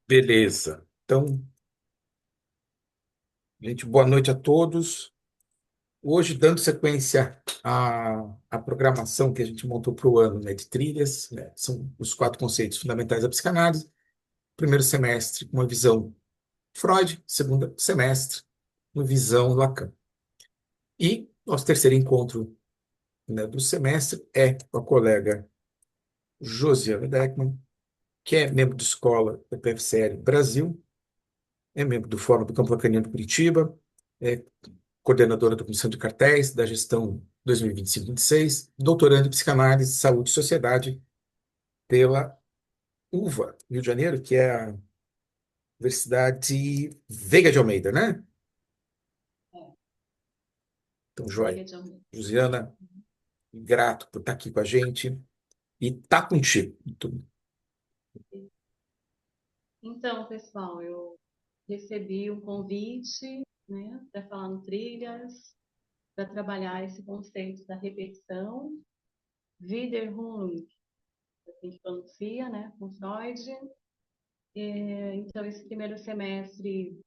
Beleza. Então, gente, boa noite a todos. Hoje, dando sequência à programação que a gente montou para o ano, né, de trilhas, né, são os quatro conceitos fundamentais da psicanálise. Primeiro semestre, uma visão Freud. Segundo semestre, uma visão Lacan. E nosso terceiro encontro, né, do semestre é com a colega Josiana Deckmann, que é membro de escola da PFCL Brasil, é membro do Fórum do Campo Lacaniano de Curitiba, é coordenadora da Comissão de Cartéis da gestão 2025-26, doutorando em Psicanálise, Saúde e Sociedade pela UVA, Rio de Janeiro, que é a Universidade Veiga de Almeida, né? É, Então, Veiga joia. de Almeida. Josiana, grato por estar aqui com a gente e tá contigo. Então, pessoal, eu recebi um convite, né, para falar no Trilhas, para trabalhar esse conceito da repetição, Wiederholung, assim que pronuncia, né, com Freud. Então, esse primeiro semestre,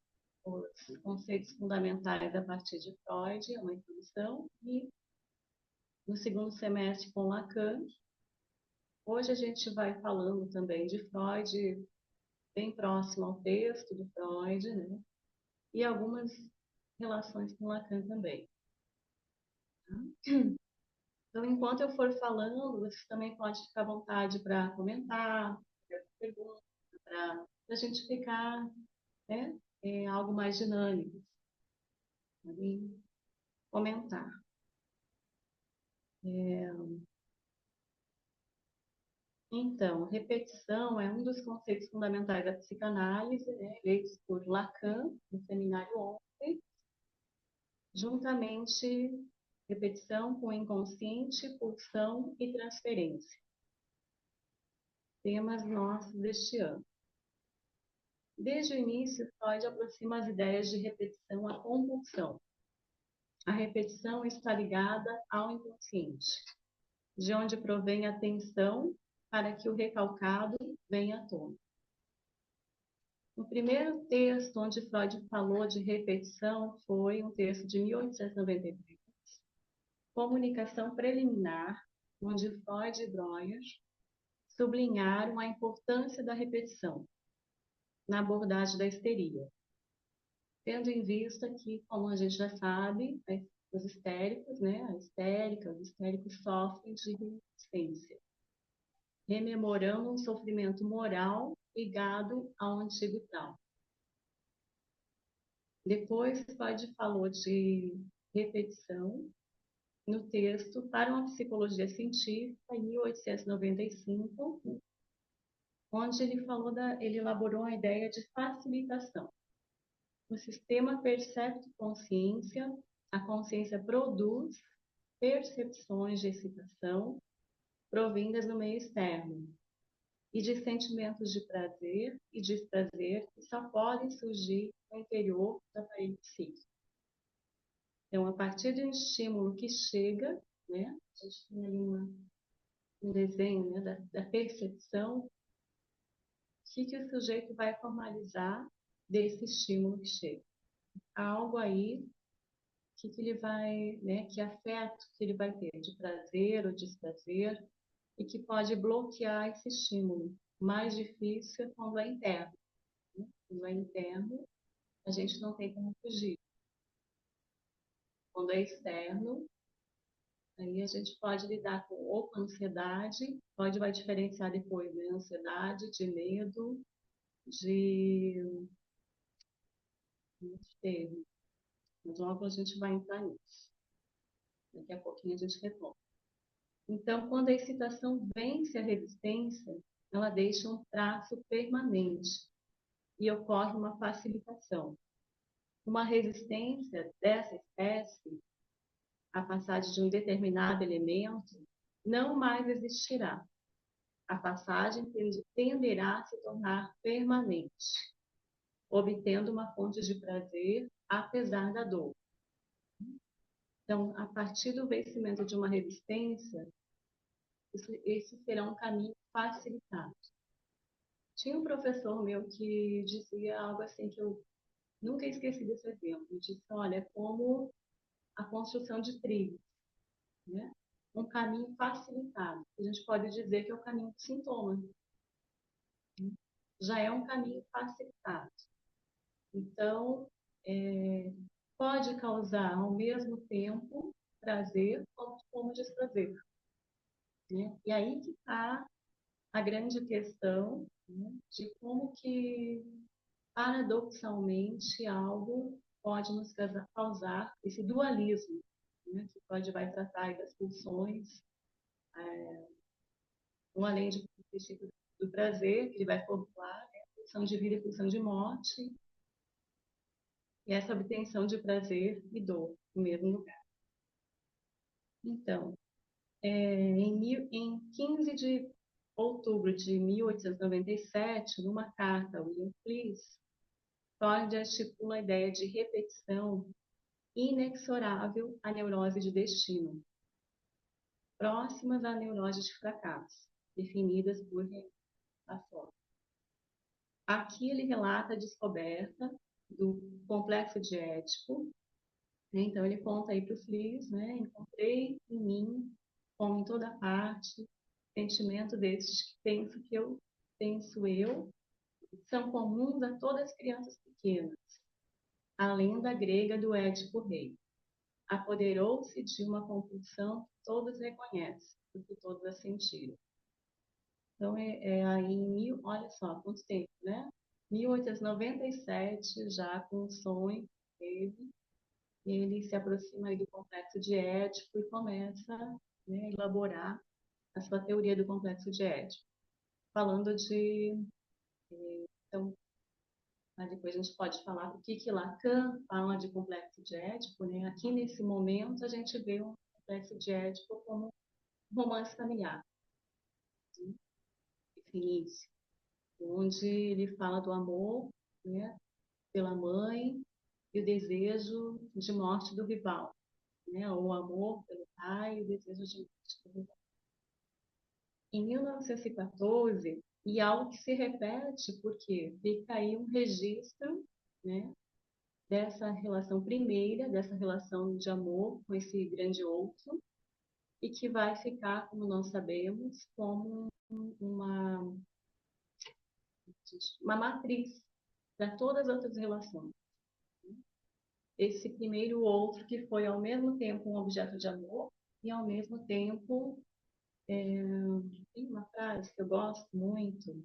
os conceitos fundamentais a partir de Freud, é uma introdução, e no segundo semestre com Lacan. Hoje a gente vai falando também de Freud, bem próximo ao texto do Freud, né? E algumas relações com Lacan também. Então, enquanto eu for falando, você também pode ficar à vontade para comentar, fazer perguntas, para a gente ficar, né, algo mais dinâmico, pode comentar. Então, repetição é um dos conceitos fundamentais da psicanálise, né, eleitos por Lacan no seminário 11, juntamente repetição com inconsciente, pulsão e transferência. Temas nossos deste ano. Desde o início, Freud aproxima as ideias de repetição à compulsão. A repetição está ligada ao inconsciente, de onde provém a tensão para que o recalcado venha à tona. O primeiro texto onde Freud falou de repetição foi um texto de 1893, Comunicação Preliminar, onde Freud e Breuer sublinharam a importância da repetição na abordagem da histeria, tendo em vista que, como a gente já sabe, os histéricos, né, a histérica, os histéricos sofrem de resistência, rememorando um sofrimento moral ligado ao antigo trauma. Depois, Freud falou de repetição no texto Para uma Psicologia Científica, em 1895, onde ele elaborou a ideia de facilitação. No sistema percepto-consciência, a consciência produz percepções de excitação provindas do meio externo e de sentimentos de prazer e desprazer que só podem surgir no interior do aparelho psíquico. Então, a partir de um estímulo que chega, né, a gente tem ali um desenho, né, da percepção, o que o sujeito vai formalizar desse estímulo que chega. Há algo aí que ele vai, né, que afeto que ele vai ter, de prazer ou desprazer, e que pode bloquear esse estímulo. Mais difícil é quando é interno, né? Quando é interno, a gente não tem como fugir. Quando é externo, aí a gente pode lidar ou com ansiedade, vai diferenciar depois, né? Ansiedade, de medo, de termo. Mas logo a gente vai entrar nisso. Daqui a pouquinho a gente retoma. Então, quando a excitação vence a resistência, ela deixa um traço permanente e ocorre uma facilitação. Uma resistência dessa espécie, a passagem de um determinado elemento, não mais existirá. A passagem tenderá a se tornar permanente, obtendo uma fonte de prazer apesar da dor. Então, a partir do vencimento de uma resistência, esse será um caminho facilitado. Tinha um professor meu que dizia algo assim que eu nunca esqueci desse exemplo. Ele disse, olha, é como a construção de trilhos, né? Um caminho facilitado. A gente pode dizer que é o caminho do sintoma, né? Já é um caminho facilitado. Então, é, pode causar ao mesmo tempo prazer como desprazer, né? E aí que está a grande questão, né, de como que, paradoxalmente, algo pode nos causar esse dualismo, né, que pode vai tratar aí das pulsões, um além de do prazer, que ele vai formular, né, pulsão de vida e pulsão de morte, e essa obtenção de prazer e dor no mesmo lugar. Então, em 15 de outubro de 1897, numa carta a William Fliess, Freud estipula a ideia de repetição inexorável à neurose de destino, próximas à neurose de fracasso, definidas por Pascal. Aqui ele relata a descoberta do complexo de Édipo, né? Então ele conta aí para o Fliess, né? Encontrei em mim, como em toda parte, sentimento desses penso eu, são comuns a todas as crianças pequenas. A lenda grega do Édipo Rei. Apoderou-se de uma compulsão que todos reconhecem, porque todos a sentiram. Então, aí olha só, quanto tempo, né? 1897, já com o sonho que teve, ele se aproxima aí do complexo de Édipo e começa, né, a elaborar a sua teoria do complexo de Édipo, falando de... Então, depois a gente pode falar o que Lacan fala de complexo de Édipo, né? Aqui nesse momento a gente vê o complexo de Édipo como um romance familiar, né? Esse início, onde ele fala do amor, né, pela mãe e o desejo de morte do rival, né? O amor pelo pai e o desejo de morte do rival. Em 1914, e algo que se repete, porque fica aí um registro, né, dessa relação primeira, dessa relação de amor com esse grande outro, e que vai ficar, como nós sabemos, como uma, uma matriz para todas as outras relações. Esse primeiro outro que foi ao mesmo tempo um objeto de amor e ao mesmo tempo, tem uma frase que eu gosto muito,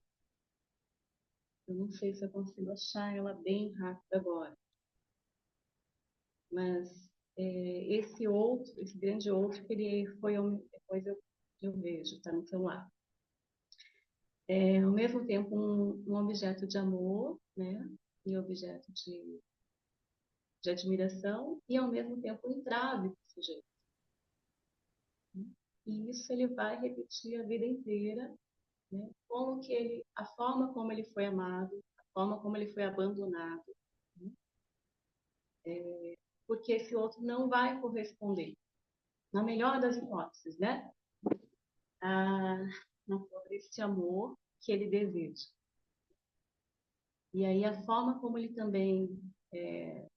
eu não sei se eu consigo achar ela bem rápido agora, mas esse outro, esse grande outro, que ele foi, depois eu vejo, tá no celular. Ao mesmo tempo um objeto de amor, né, e objeto de admiração, e ao mesmo tempo um entrave para o sujeito. E isso ele vai repetir a vida inteira, né, como que ele, a forma como ele foi amado, a forma como ele foi abandonado, né, porque esse outro não vai corresponder, na melhor das hipóteses, né, a, esse amor que ele deseja. E aí a forma como ele também é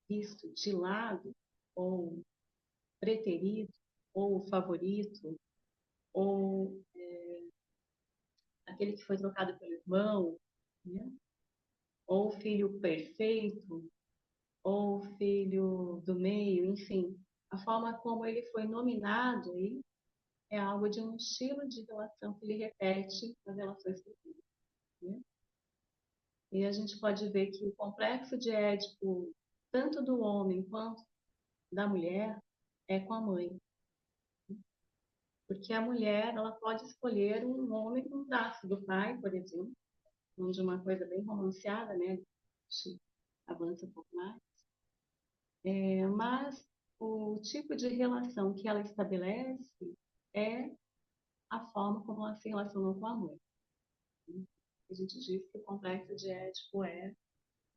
visto de lado, ou preterido, ou favorito, ou aquele que foi trocado pelo irmão, né? Ou filho perfeito, ou filho do meio, enfim. A forma como ele foi nominado aí é algo de um estilo de relação que ele repete nas relações futuras, né? E a gente pode ver que o complexo de Édipo, tanto do homem quanto da mulher, é com a mãe. Porque a mulher, ela pode escolher um homem com traço do pai, por exemplo, onde uma coisa bem romanceada, né? Avança um pouco mais. Mas o tipo de relação que ela estabelece é a forma como ela se relaciona com a mãe. A gente diz que o complexo de Édipo é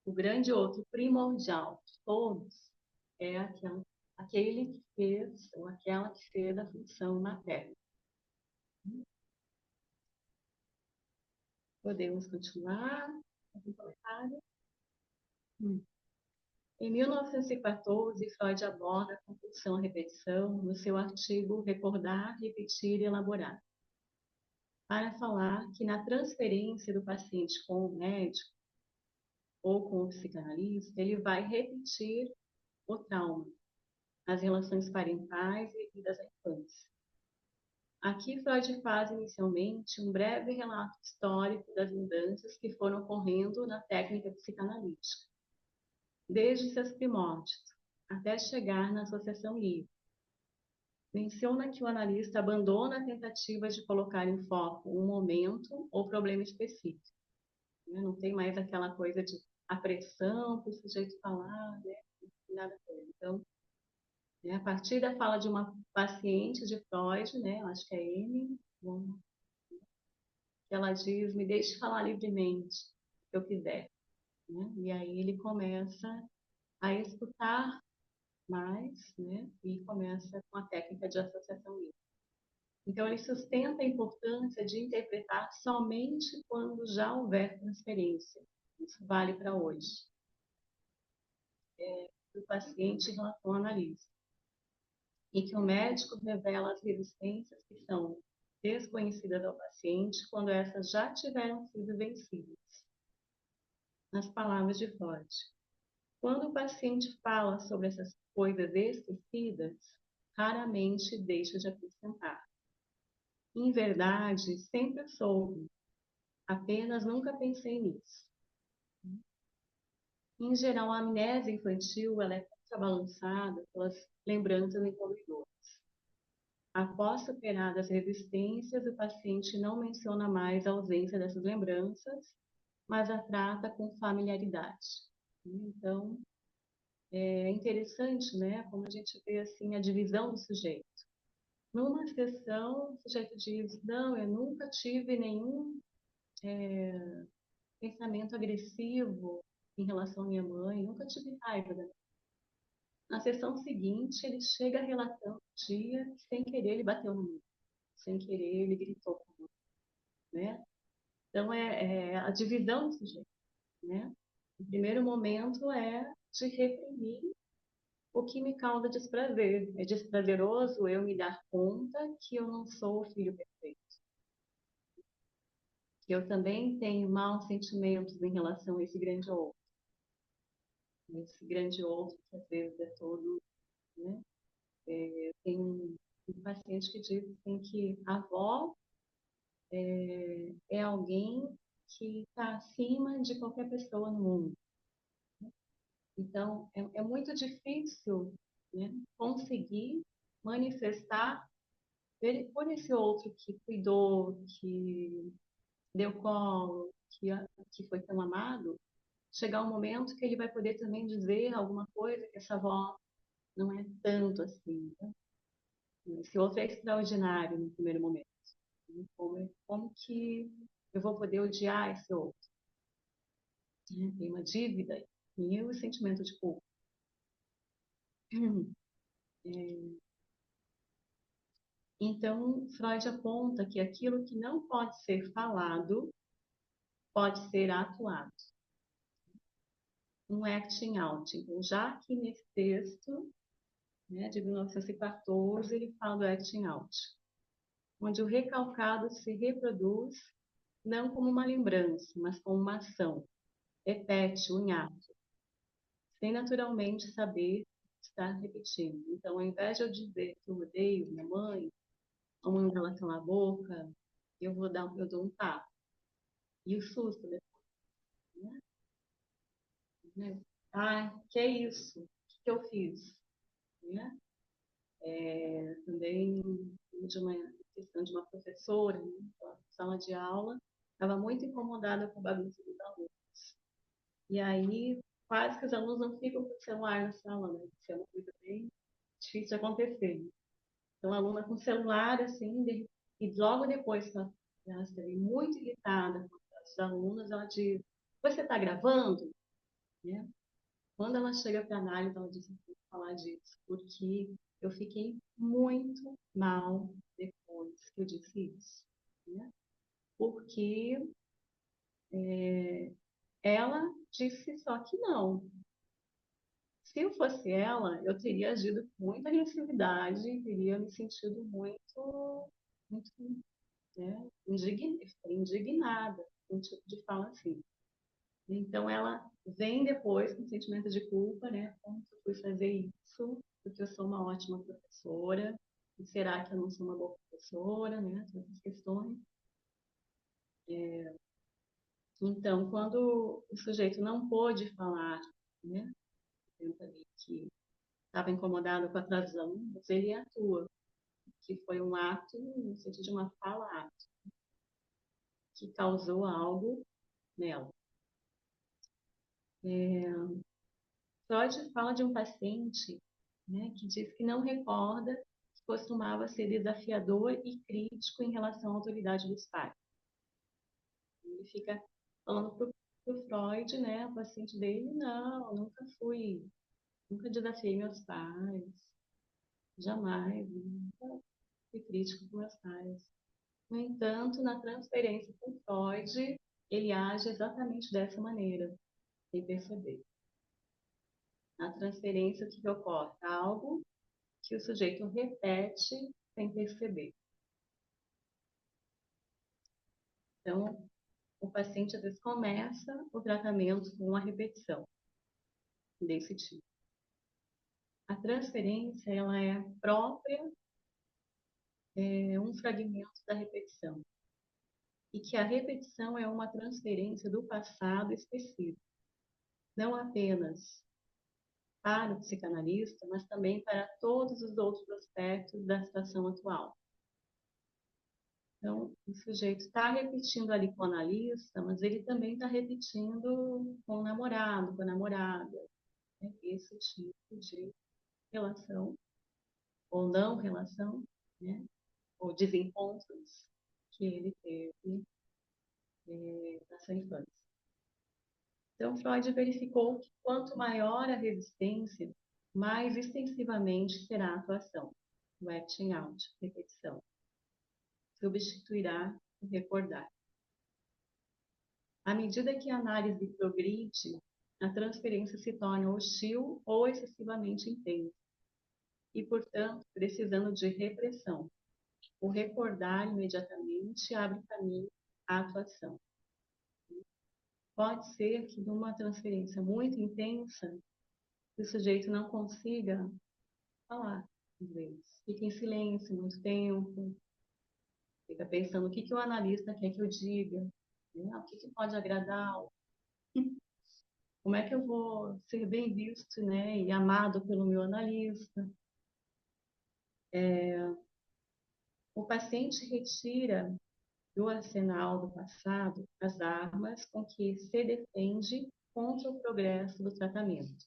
o grande outro primordial de todos, é aquele que fez, ou aquela que fez a função materna. Podemos continuar. Algum comentário? Em 1914, Freud aborda a compulsão à repetição no seu artigo Recordar, Repetir e Elaborar, para falar que na transferência do paciente com o médico ou com o psicanalista, ele vai repetir o trauma, as relações parentais e das infância. Aqui Freud faz inicialmente um breve relato histórico das mudanças que foram ocorrendo na técnica psicanalítica, desde seus primórdios, até chegar na associação livre. Menciona que o analista abandona a tentativa de colocar em foco um momento ou problema específico. Não tem mais aquela coisa de a pressão para o sujeito falar, né? Nada a ver. Então, a partir da fala de uma paciente de Freud, né, acho que é Amy, que ela diz, me deixe falar livremente, se eu quiser. Né? E aí ele começa a escutar mais, né, e começa com a técnica de associação livre. Então, ele sustenta a importância de interpretar somente quando já houver transferência. Isso vale para hoje. O paciente em relação ao analista. E que o médico revela as resistências que são desconhecidas ao paciente quando essas já tiveram sido vencidas. Nas palavras de Freud. Quando o paciente fala sobre essas coisas esquecidas, raramente deixa de acrescentar. Em verdade, sempre soube, apenas nunca pensei nisso. Em geral, a amnésia infantil ela é contrabalançada pelas lembranças incoluidoras. Após superadas as resistências, o paciente não menciona mais a ausência dessas lembranças, mas a trata com familiaridade. Então, é interessante, né, como a gente vê assim a divisão do sujeito. Numa sessão, o sujeito diz, não, eu nunca tive nenhum pensamento agressivo em relação à minha mãe, nunca tive raiva da. Na sessão seguinte, ele chega relatando o dia que, sem querer, ele bateu no mim, sem querer, ele gritou comigo, né? Então, é a divisão do sujeito, né? O primeiro momento é de reprimir o que me causa desprazer. É desprazeroso eu me dar conta que eu não sou o filho perfeito. Que eu também tenho maus sentimentos em relação a esse grande outro. Esse grande outro que às vezes é todo, né? Tem um paciente que diz assim, que a avó é alguém que está acima de qualquer pessoa no mundo. Então, é muito difícil, né, conseguir manifestar por esse outro que cuidou, que deu colo, que foi tão amado, chegar um momento que ele vai poder também dizer alguma coisa que essa avó não é tanto assim. Né? Esse outro é extraordinário no primeiro momento. Né? Como que eu vou poder odiar esse outro? Né? Tem uma dívida e o sentimento de culpa. Então, Freud aponta que aquilo que não pode ser falado pode ser atuado. Um acting out. Então, já que nesse texto, né, de 1914, ele fala do acting out, onde o recalcado se reproduz não como uma lembrança, mas como uma ação, repete o ato, sem naturalmente saber estar repetindo. Então, ao invés de eu dizer que eu odeio minha mãe, a mãe dela cala a boca, eu dou um tapa. E o susto depois, né? Ah, que é isso? O que eu fiz? Né? Também de uma questão de uma professora, né, na sala de aula, estava muito incomodada com a bagunça dos alunos. E aí, quase que os alunos não ficam com o celular na sala, né? Isso é uma coisa bem difícil de acontecer. Né? Então, a aluna com o celular, assim, e logo depois que ela esteve muito irritada com os alunos, ela diz, você está gravando? Né? Quando ela chega para a análise, ela diz, que falar disso, porque eu fiquei muito mal depois que eu disse isso. Né? Porque ela disse só que não. Se eu fosse ela, eu teria agido com muita agressividade, teria me sentido muito, né, indignada com um tipo de fala assim. Então, ela vem depois com sentimento de culpa, né? Como que eu fui fazer isso? Porque eu sou uma ótima professora. E será que eu não sou uma boa professora, né? Todas essas questões. Então, quando o sujeito não pôde falar, né? Tenta ali que estava incomodado com a atração, mas ele atua, que foi um ato, no sentido de uma fala ato, que causou algo nela. Freud fala de um paciente, né, que diz que não recorda que costumava ser desafiador e crítico em relação à autoridade dos pais. Ele fica falando para o Freud, né, o paciente dele, não, nunca desafiei meus pais, jamais, nunca fui crítico com meus pais. No entanto, na transferência com Freud, ele age exatamente dessa maneira, sem perceber. Na transferência, o que ocorre? Algo que o sujeito repete sem perceber. Então, o paciente às vezes começa o tratamento com uma repetição desse tipo. A transferência, ela é própria, um fragmento da repetição. E que a repetição é uma transferência do passado específico. Não apenas para o psicanalista, mas também para todos os outros aspectos da situação atual. Então, o sujeito está repetindo ali com o analista, mas ele também está repetindo com o namorado, com a namorada. Né? Esse tipo de relação, ou não relação, né? Ou desencontros que ele teve na sua infância. Então, Freud verificou que quanto maior a resistência, mais extensivamente será a atuação. O acting out, repetição. Substituirá o recordar. À medida que a análise progride, a transferência se torna hostil ou excessivamente intensa e, portanto, precisando de repressão. O recordar imediatamente abre caminho à atuação. Pode ser que numa transferência muito intensa, o sujeito não consiga falar, às vezes. Fica em silêncio muito tempo, fica pensando o que o analista quer que eu diga, né? O que pode agradar, como é que eu vou ser bem visto, né, e amado pelo meu analista. O paciente retira do arsenal do passado as armas com que se defende contra o progresso do tratamento.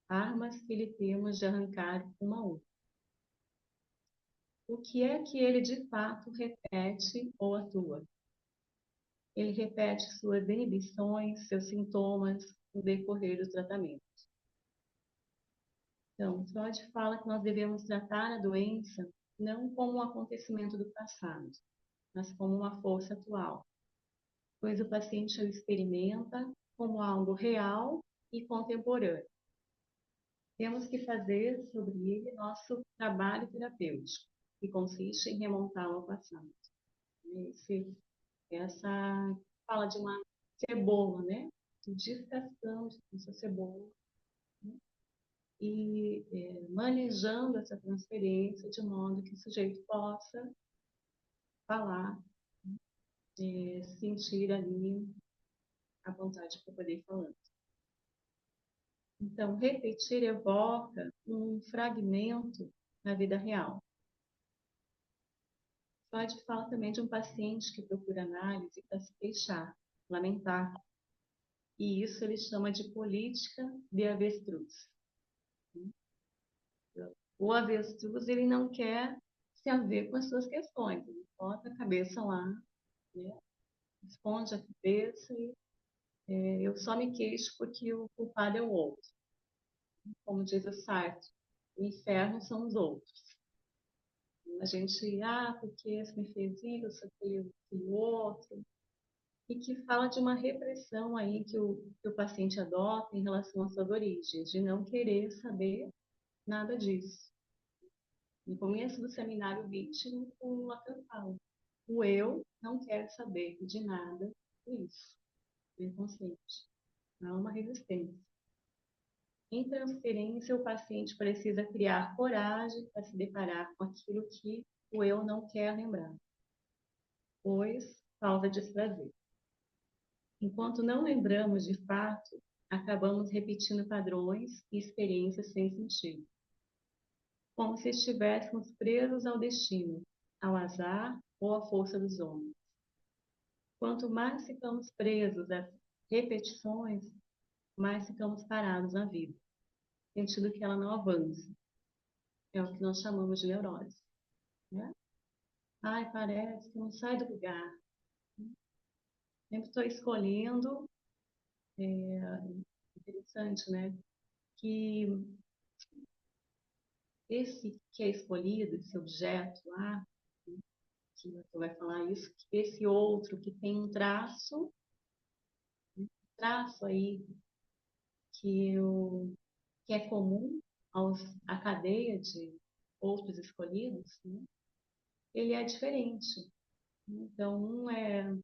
Armas que lhe temos de arrancar uma a uma. O que é que ele de fato repete ou atua? Ele repete suas inibições, seus sintomas no decorrer do tratamento. Então, Freud fala que nós devemos tratar a doença não como um acontecimento do passado, mas como uma força atual, pois o paciente o experimenta como algo real e contemporâneo. Temos que fazer sobre ele nosso trabalho terapêutico, que consiste em remontá-lo ao passado. Essa fala de uma cebola, né? Descascando essa cebola, né? E manejando essa transferência de modo que o sujeito possa falar, sentir ali a vontade para poder ir falando. Então, repetir evoca um fragmento na vida real. Freud fala também de um paciente que procura análise para se queixar, lamentar. E isso ele chama de política de avestruz. O avestruz, ele não quer se haver com as suas questões. Ele bota a cabeça lá, né? Esconde a cabeça e eu só me queixo porque o culpado é o outro. Como diz o Sartre, o inferno são os outros. A gente, porque você me fez isso, aquele outro. e que fala de uma repressão aí que o paciente adota em relação às suas origens, de não querer saber nada disso. No começo do seminário 20, o Lacan fala, o eu não quer saber de nada disso, do inconsciente. Há uma resistência. Em transferência, o paciente precisa criar coragem para se deparar com aquilo que o eu não quer lembrar, pois causa desprazer. Enquanto não lembramos de fato, acabamos repetindo padrões e experiências sem sentido, como se estivéssemos presos ao destino, ao azar ou à força dos homens. Quanto mais ficamos presos às repetições, mais ficamos parados na vida, sentindo que ela não avança. É o que nós chamamos de neurose. Né? Ai, parece que não sai do lugar. Sempre estou escolhendo, interessante, né? Que esse que é escolhido, esse objeto lá, que você vai falar isso, que esse outro que tem um traço aí que, que é comum à cadeia de outros escolhidos, né? Ele é diferente. Então, um é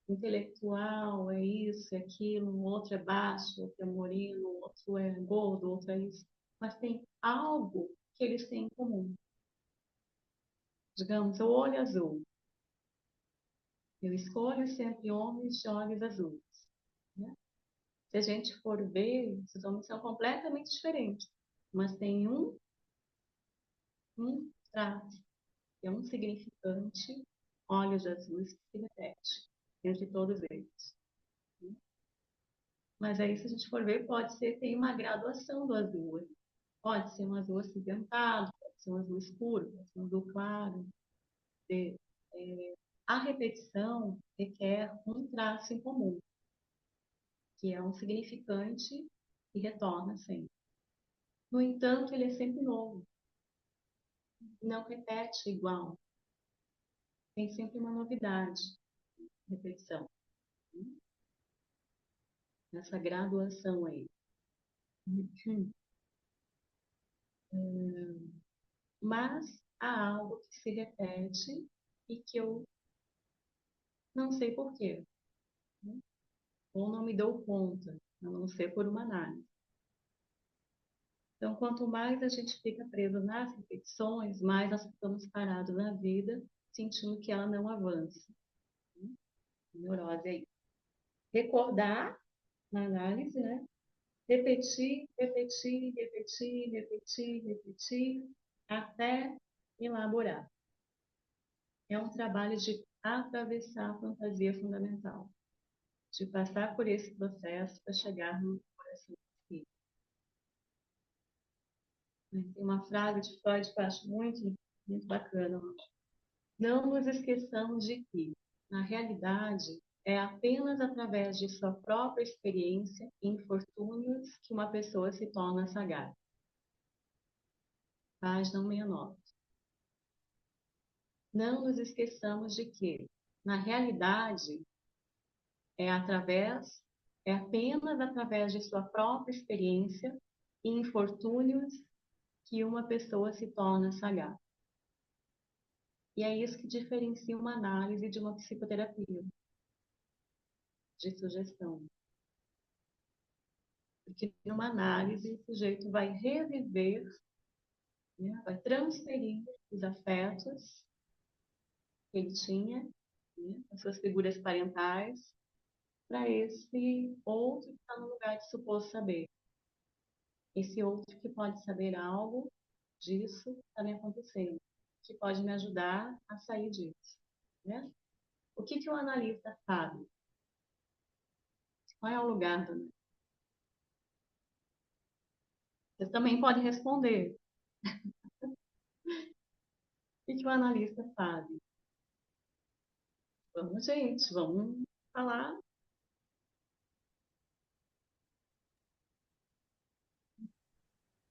intelectual, é isso, é aquilo, o outro é baixo, o outro é moreno, o outro é gordo, o outro é isso. Mas tem algo que eles têm em comum. Digamos, o olho azul. Eu escolho sempre homens de olhos azuis. Né? Se a gente for ver, esses homens são completamente diferentes. Mas tem um traço, que é um significante, olhos azuis, que se repete entre todos eles. Mas aí, se a gente for ver, pode ser, tem uma graduação do azul. Pode ser um azul acinzentado, pode ser um azul escuro, pode ser um azul claro. De, a repetição requer um traço em comum, que é um significante que retorna sempre. No entanto, ele é sempre novo, não repete igual, tem sempre uma novidade, repetição, nessa graduação aí. Mas há algo que se repete e que eu não sei porquê, né? Ou não me dou conta, a não ser por uma análise. Então, quanto mais a gente fica preso nas repetições, mais nós ficamos parados na vida, sentindo que ela não avança. Neurose aí. Recordar na análise, né? Repetir, repetir, repetir, repetir, repetir, até elaborar. É um trabalho de atravessar a fantasia fundamental, de passar por esse processo para chegar no coração do espírito. Tem uma frase de Freud que eu acho muito, muito bacana. Não nos esqueçamos de que, na realidade, é apenas através de sua própria experiência e infortúnios que uma pessoa se torna sagaz. Página 169. Não nos esqueçamos de que, na realidade, é apenas através de sua própria experiência e infortúnios que uma pessoa se torna sagaz. E é isso que diferencia uma análise de uma psicoterapia, de sugestão. Porque numa análise, o sujeito vai reviver, né, vai transferir os afetos que ele tinha, né, as suas figuras parentais, para esse outro que está no lugar de suposto saber. Esse outro que pode saber algo disso que está me acontecendo, que pode me ajudar a sair disso. Né? O que o analista sabe? Qual é o lugar do... Você também pode responder. O que o analista sabe? Vamos, gente, vamos falar.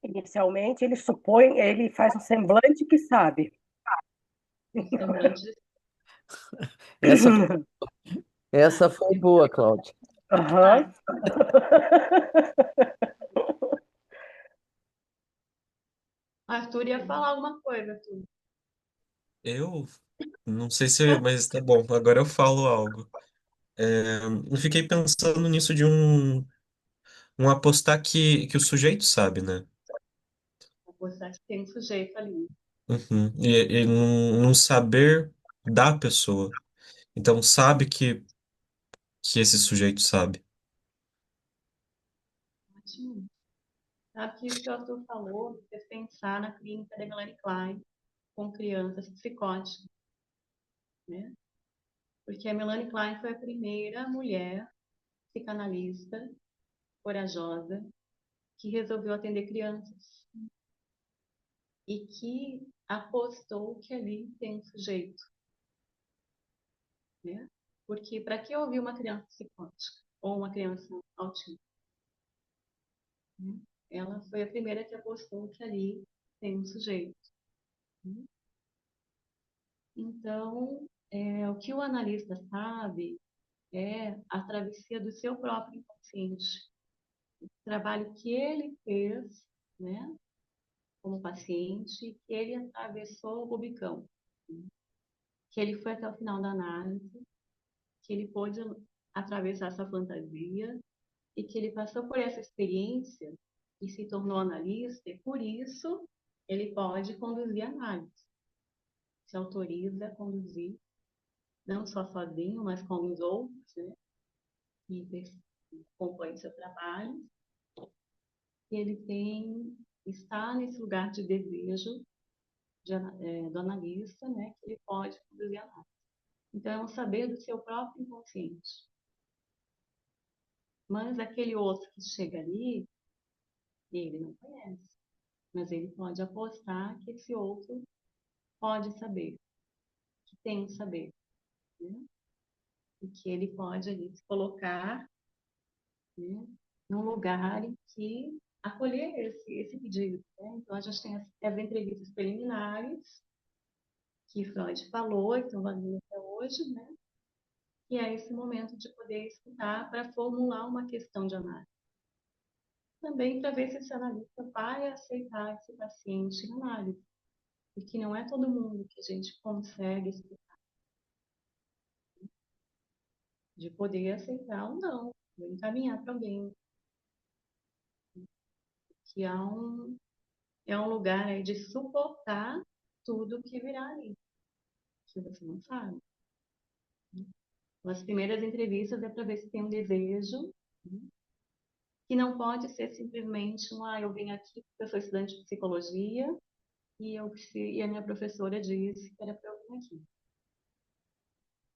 Inicialmente, ele supõe, ele faz um semblante que sabe. Semblante de... Essa Essa foi boa, Cláudia. Aham. Arthur ia falar alguma coisa, Arthur. Eu não sei se, mas tá bom, agora eu falo algo. Eu fiquei pensando nisso de um apostar que o sujeito sabe, né? Vou postar que tem um sujeito ali. Uhum. E num saber da pessoa. Então sabe que esse sujeito sabe. Ótimo. Sabe que isso que o Arthur falou, você pensar na clínica da Melanie Klein com crianças psicóticas, né? Porque a Melanie Klein foi a primeira mulher psicanalista corajosa que resolveu atender crianças e que apostou que ali tem um sujeito, né? Porque para que ouvir uma criança psicótica ou uma criança autista, né? Ela foi a primeira que apostou que ali tem um sujeito, né? Então, o que o analista sabe é a travessia do seu próprio inconsciente, o trabalho que ele fez, né, como paciente, que ele atravessou o Rubicão, né? Que ele foi até o final da análise, que ele pôde atravessar essa fantasia e que ele passou por essa experiência e se tornou analista, e por isso ele pode conduzir a análise, se autoriza a conduzir, não só sozinho, mas com os outros, né, que acompanham seu trabalho. Ele está nesse lugar de desejo do analista, né, que ele pode conduzir a análise. Então, é um saber do seu próprio inconsciente. Mas aquele outro que chega ali, ele não conhece. Mas ele pode apostar que esse outro pode saber, que tem um saber, né? E que ele pode ali se colocar, né, num lugar em que acolher esse pedido, né? Então, a gente tem as entrevistas preliminares, que Freud falou, e estão valendo até hoje, né? E é esse momento de poder escutar para formular uma questão de análise. Também para ver se esse analista vai aceitar esse paciente em análise. Porque não é todo mundo que a gente consegue explicar, de poder aceitar ou não, ou encaminhar para alguém. Que é um lugar aí de suportar tudo que virá ali, que você não sabe. As primeiras entrevistas é para ver se tem um desejo, né? Que não pode ser simplesmente eu vim aqui porque eu sou estudante de psicologia e a minha professora disse que era para eu vir aqui.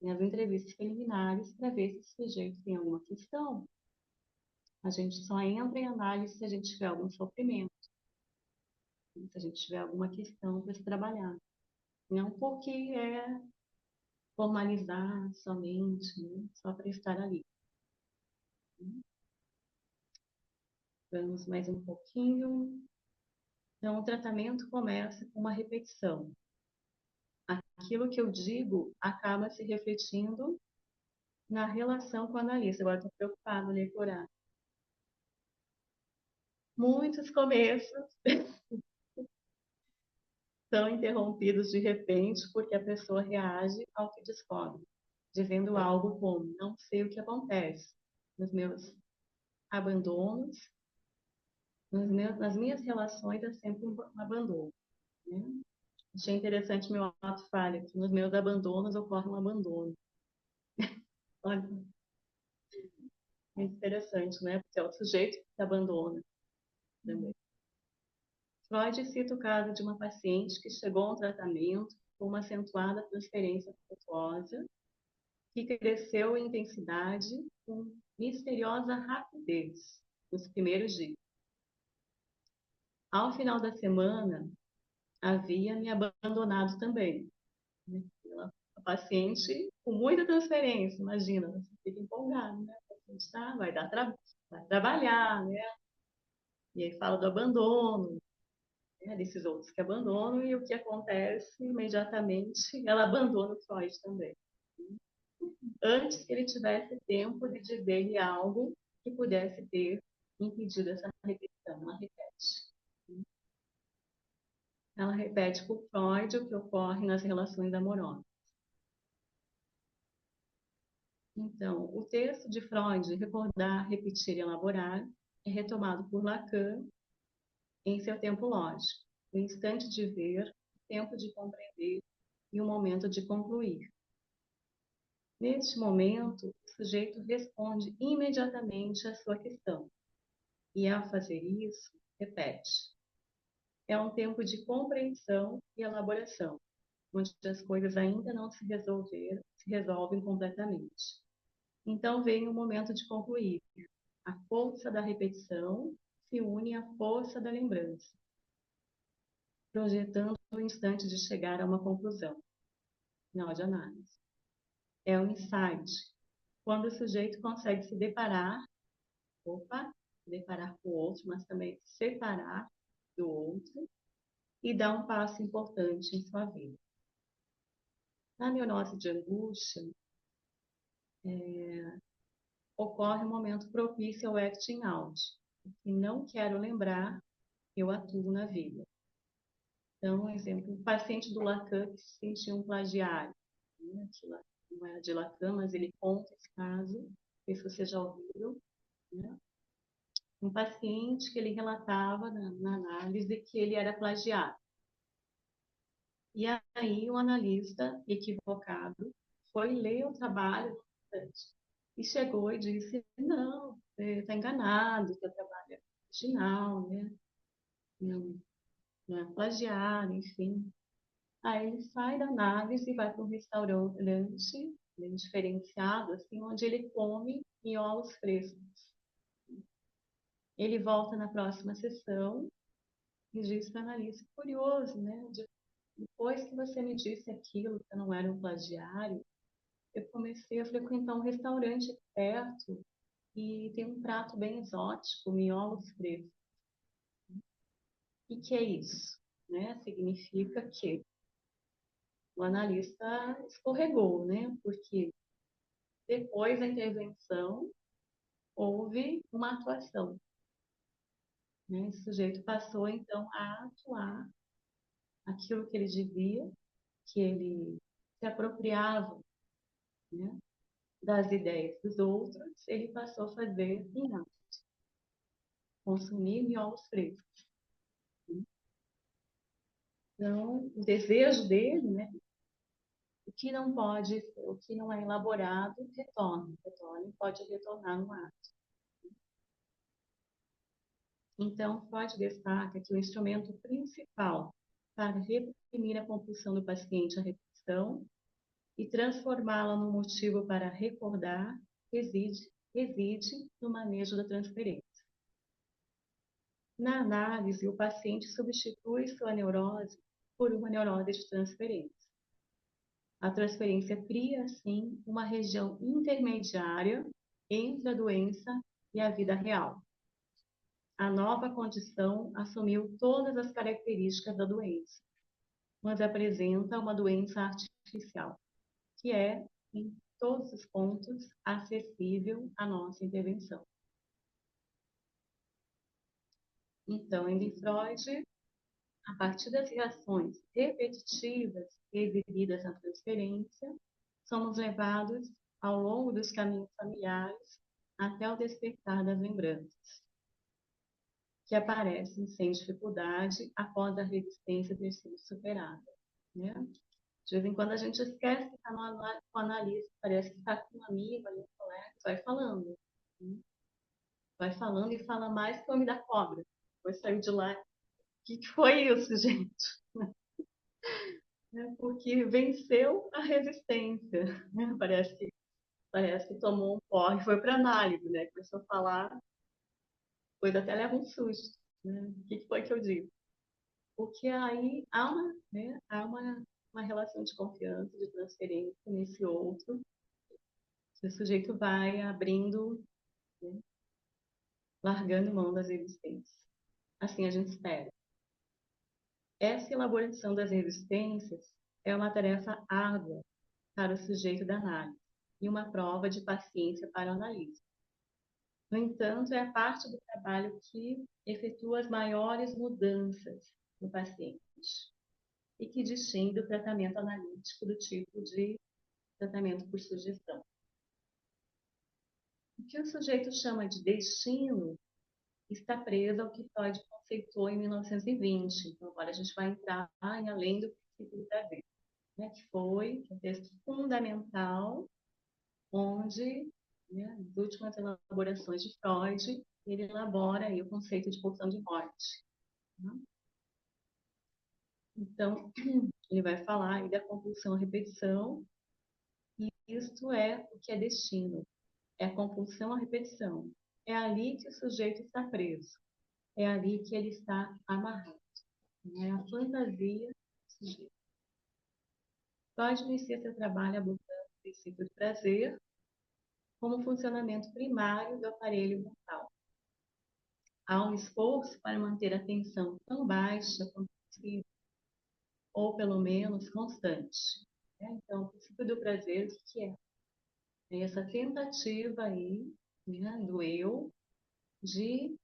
Tem as entrevistas preliminares para ver se esse sujeito tem alguma questão. A gente só entra em análise se a gente tiver algum sofrimento, se a gente tiver alguma questão para se trabalhar. Não porque é formalizar somente, né? Só para estar ali. Vamos mais um pouquinho. Então, o tratamento começa com uma repetição. Aquilo que eu digo acaba se refletindo na relação com o analista. Agora estou preocupada em ler. Muitos começos são interrompidos de repente porque a pessoa reage ao que descobre, dizendo algo como: não sei o que acontece nos meus abandonos, nas minhas relações é sempre um abandono, né? Achei interessante meu ato falha, que nos meus abandonos ocorre um abandono. Olha, muito interessante, né? Porque é o sujeito que se abandona também. Freud cita o caso de uma paciente que chegou a um tratamento com uma acentuada transferência afetuosa, que cresceu em intensidade com misteriosa rapidez nos primeiros dias. Ao final da semana, havia me abandonado também, né? A paciente com muita transferência, imagina, você fica empolgado, né? A paciente vai trabalhar, né? E aí fala do abandono, né? Desses outros que abandonam, e o que acontece imediatamente, ela abandona o Freud também. antes que ele tivesse tempo de dizer-lhe algo que pudesse ter impedido essa repetição. Ela repete por Freud o que ocorre nas relações amorosas. Então, o texto de Freud, Recordar, Repetir e Elaborar, é retomado por Lacan em seu tempo lógico, o instante de ver, o tempo de compreender e o momento de concluir. Neste momento, o sujeito responde imediatamente à sua questão e, ao fazer isso, repete. É um tempo de compreensão e elaboração, onde as coisas ainda não se resolvem completamente. Então vem o momento de concluir. A força da repetição se une à força da lembrança, projetando o instante de chegar a uma conclusão. Final de análise. É o insight, quando o sujeito consegue se deparar com o outro, mas também separar do outro e dar um passo importante em sua vida. Na neurose de angústia, ocorre um momento propício ao acting out. E não quero lembrar, eu atuo na vida. Então, um exemplo, um paciente do Lacan que se sentia um plagiário. Né? Não era de Lacan, mas ele conta esse caso, não sei se vocês já ouviram. Né? Um paciente que ele relatava na análise que ele era plagiado. E aí o analista, equivocado, foi ler o trabalho do estudante e chegou e disse, não, você está enganado, seu trabalho é original, né? Não é plagiado, enfim. Aí ele sai da análise e vai para um restaurante bem diferenciado, assim, onde ele come miolos frescos. Ele volta na próxima sessão e diz para o analista, curioso, né? Depois que você me disse aquilo, que eu não era um plagiário, eu comecei a frequentar um restaurante aqui perto e tem um prato bem exótico, miolos frescos. E que é isso? Né? Significa que o analista escorregou, né? Porque depois da intervenção houve uma atuação. Né? Esse sujeito passou então a atuar aquilo que ele devia, que ele se apropriava, né, das ideias dos outros, ele passou a fazer em nada, consumir miolos frescos. Então, o desejo dele, né, o que não pode, o que não é elaborado, retorna, pode retornar no ato. Então, Freud destaca que o instrumento principal para reprimir a compulsão do paciente à repetição e transformá-la num motivo para recordar reside no manejo da transferência. Na análise, o paciente substitui sua neurose por uma neurose de transferência. A transferência cria, assim, uma região intermediária entre a doença e a vida real. A nova condição assumiu todas as características da doença, mas apresenta uma doença artificial, que é, em todos os pontos, acessível à nossa intervenção. Então, em Freud, a partir das reações repetitivas exibidas na transferência, somos levados ao longo dos caminhos familiares até o despertar das lembranças, que aparecem sem dificuldade após a resistência ter sido superada. Né? De vez em quando a gente esquece que está com o analista, parece que está com um amigo, ali, um colega, vai falando. Né? Vai falando e fala mais que o homem da cobra. Depois saiu de lá. O que foi isso, gente? Porque venceu a resistência. Né? Parece que tomou um porre e foi para análise, né? Começou a falar, depois até leva um susto. Né? O que foi que eu digo? Porque aí há uma relação de confiança, de transferência nesse outro, que o sujeito vai abrindo, né? Largando mão das resistências. Assim a gente espera. Essa elaboração das resistências é uma tarefa árdua para o sujeito da análise, e uma prova de paciência para o analista. No entanto, é a parte do trabalho que efetua as maiores mudanças no paciente e que distingue do tratamento analítico do tipo de tratamento por sugestão. O que o sujeito chama de destino está preso ao que Freud conceitou em 1920. Então, agora a gente vai entrar em além do princípio do prazer, né, que foi um texto fundamental, onde, né, nas últimas elaborações de Freud, ele elabora aí o conceito de pulsão de morte. Né? Então, ele vai falar aí da compulsão à repetição, e isto é o que é destino. É a compulsão à repetição. É ali que o sujeito está preso. É ali que ele está amarrado. É a fantasia do sujeito. Freud inicia seu trabalho abordando o princípio do prazer como funcionamento primário do aparelho mental. Há um esforço para manter a tensão tão baixa quanto possível, ou pelo menos constante. Então, o princípio do prazer, o que é? É essa tentativa aí, né, do eu de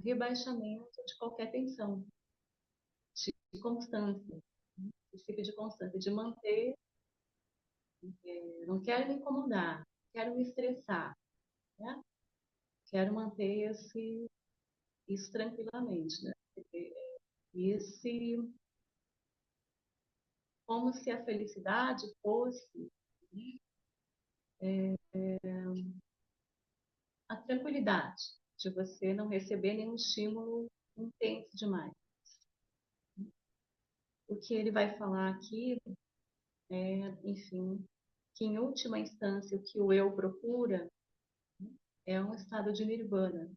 rebaixamento de qualquer tensão, de constância, né? Princípio de constância, de manter, não quero me incomodar, quero me estressar, né? Quero manter isso tranquilamente, né? Esse, como se a felicidade fosse a tranquilidade de você não receber nenhum estímulo intenso demais. O que ele vai falar aqui é, enfim, que em última instância o que o eu procura é um estado de nirvana,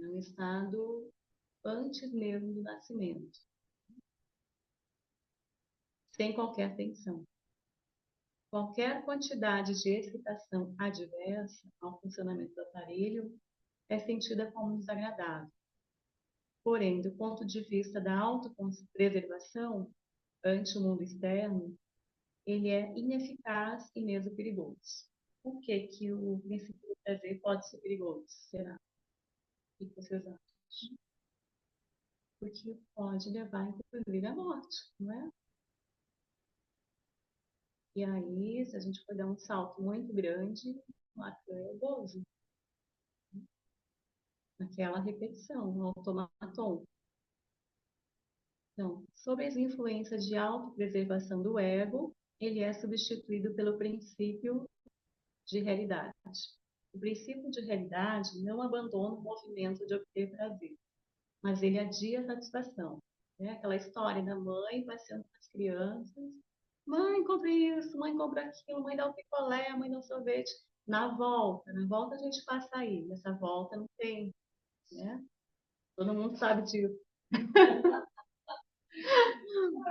é um estado antes mesmo do nascimento, sem qualquer tensão. Qualquer quantidade de excitação adversa ao funcionamento do aparelho é sentida como desagradável. Porém, do ponto de vista da autopreservação ante o mundo externo, ele é ineficaz e mesmo perigoso. Por que que o princípio do prazer pode ser perigoso? Será? O que vocês acham? Porque pode levar, inclusive, à morte, não é? E aí, se a gente for dar um salto muito grande, Lacan é o gozo. Aquela repetição, o automaton. Então, sob as influências de autopreservação do ego, ele é substituído pelo princípio de realidade. O princípio de realidade não abandona o movimento de obter prazer, mas ele adia a satisfação. Né? Aquela história da mãe passeando com as crianças. Mãe, compra isso, mãe, compra aquilo, mãe, dá um picolé, mãe, dá um sorvete. Na volta a gente passa aí. Nessa volta não tem, né? Todo mundo sabe disso.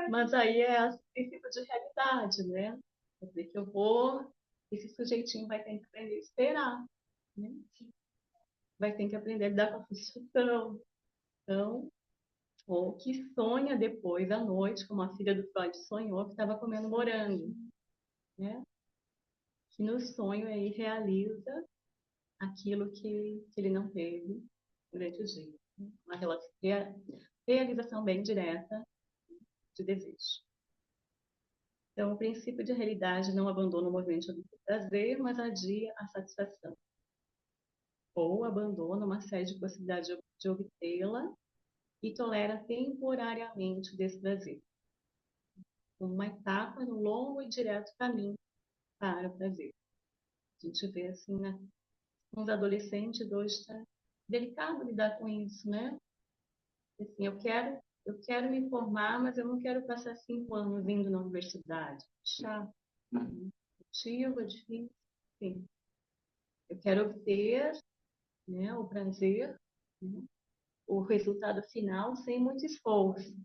Mas aí é esse princípio de realidade, né? Quer dizer que eu vou, esse sujeitinho vai ter que aprender a esperar, né? Vai ter que aprender a lidar com a frustração. Então, ou que sonha depois à noite, como a filha do Freud sonhou, que estava comendo morango, né? Que no sonho aí realiza aquilo que ele não teve durante o dia. Uma realização bem direta de desejo. Então, o princípio de realidade não abandona o movimento do prazer, mas adia a satisfação. Ou abandona uma série de possibilidades de obtê-la e tolera temporariamente o desprazer. Uma etapa no longo e direto caminho para o prazer. A gente vê assim, né? Uns adolescentes hoje está delicado lidar com isso, né? Assim, eu quero me formar, mas eu não quero passar 5 anos indo na universidade. Chato. Motivo, é difícil. Sim. Eu quero obter, né, o prazer, né, o resultado final sem muito esforço.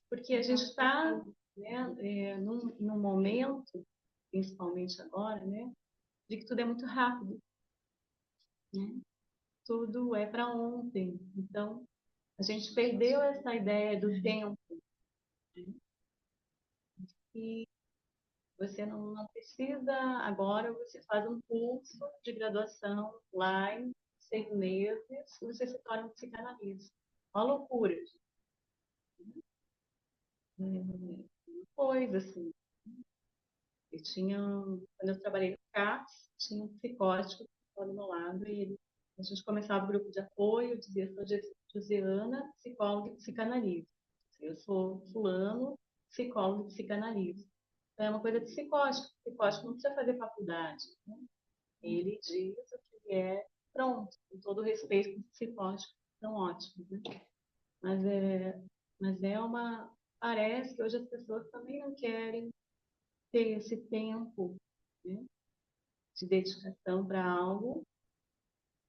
Porque a gente está, né, num momento, principalmente agora, né, de que tudo é muito rápido. Né? Tudo é para ontem. Então, a gente perdeu essa ideia do tempo. Né? E Você não precisa, agora você faz um curso de graduação lá em 6 meses, você se torna um psicanalista. Uma loucura. Coisa assim. Quando eu trabalhei no CAPS, tinha um psicótico do meu lado e a gente começava o grupo de apoio, dizia, sou Josiana, psicóloga e psicanalista. Eu sou fulano, psicólogo e psicanalista. Então, é uma coisa psicótica. O psicótico não precisa fazer faculdade, né? Ele diz o que é, pronto, com todo o respeito com os psicóticos, são ótimos, né? Mas parece que hoje as pessoas também não querem ter esse tempo, né, de dedicação para algo,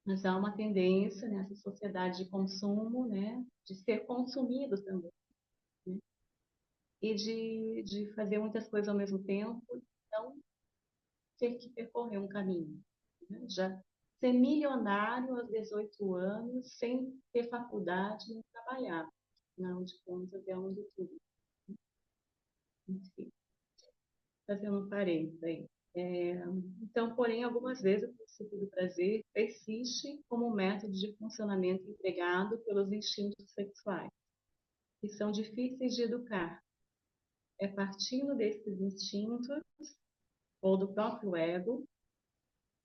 mas há uma tendência nessa sociedade de consumo, né, de ser consumido também, né, e de fazer muitas coisas ao mesmo tempo, então ter que percorrer um caminho, né, já ser milionário aos 18 anos, sem ter faculdade nem trabalhar, afinal de contas é um de tudo. Enfim, fazendo um parênteses aí. Então, porém, algumas vezes o princípio do prazer persiste como um método de funcionamento empregado pelos instintos sexuais, que são difíceis de educar. É partindo desses instintos, ou do próprio ego,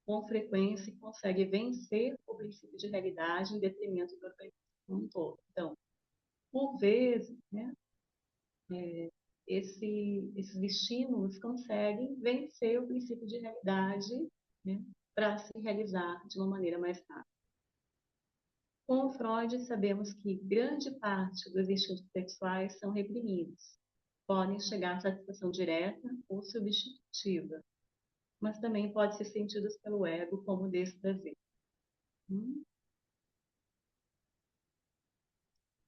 com frequência consegue vencer o princípio de realidade em detrimento do organismo como um todo. Então, por vezes, né, esses estímulos conseguem vencer o princípio de realidade, né, para se realizar de uma maneira mais rápida. Com Freud, sabemos que grande parte dos instintos sexuais são reprimidos. Podem chegar à satisfação direta ou substitutiva, mas também podem ser sentidos pelo ego como desprazer.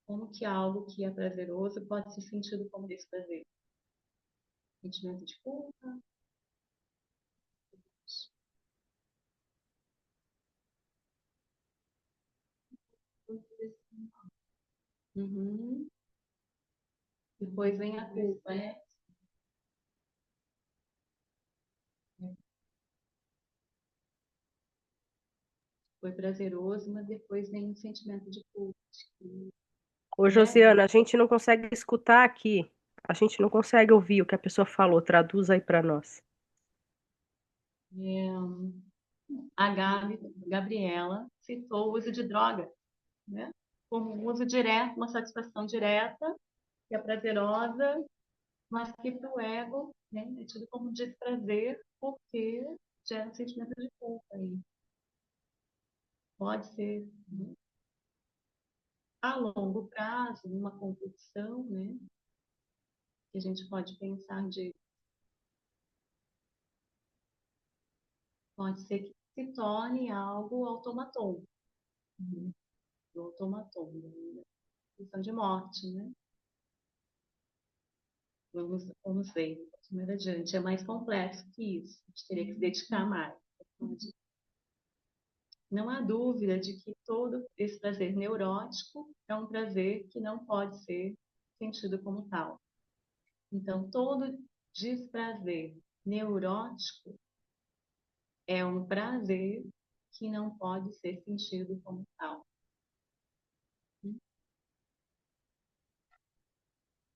Como que algo que é prazeroso pode ser sentido como desprazer? Sentimento de culpa? Uhum. Depois vem a culpa, né? Foi prazeroso, mas depois vem o sentimento de culpa. Ô, Josiana, a gente não consegue escutar aqui. A gente não consegue ouvir o que a pessoa falou. Traduz aí para nós. A Gabriela citou o uso de droga, né? Como um uso direto, uma satisfação direta, que é prazerosa, mas que para o ego, né, é tido como desprazer, porque gera um sentimento de culpa aí. Pode ser, né, a longo prazo, numa compulsão, né, que a gente pode pensar pode ser que se torne algo automaton, né, do automaton, né, questão de morte, né? Vamos ver mais adiante. É mais complexo que isso. A gente teria que se dedicar mais. Não há dúvida de que todo esse prazer neurótico é um prazer que não pode ser sentido como tal. Então, todo desprazer neurótico é um prazer que não pode ser sentido como tal.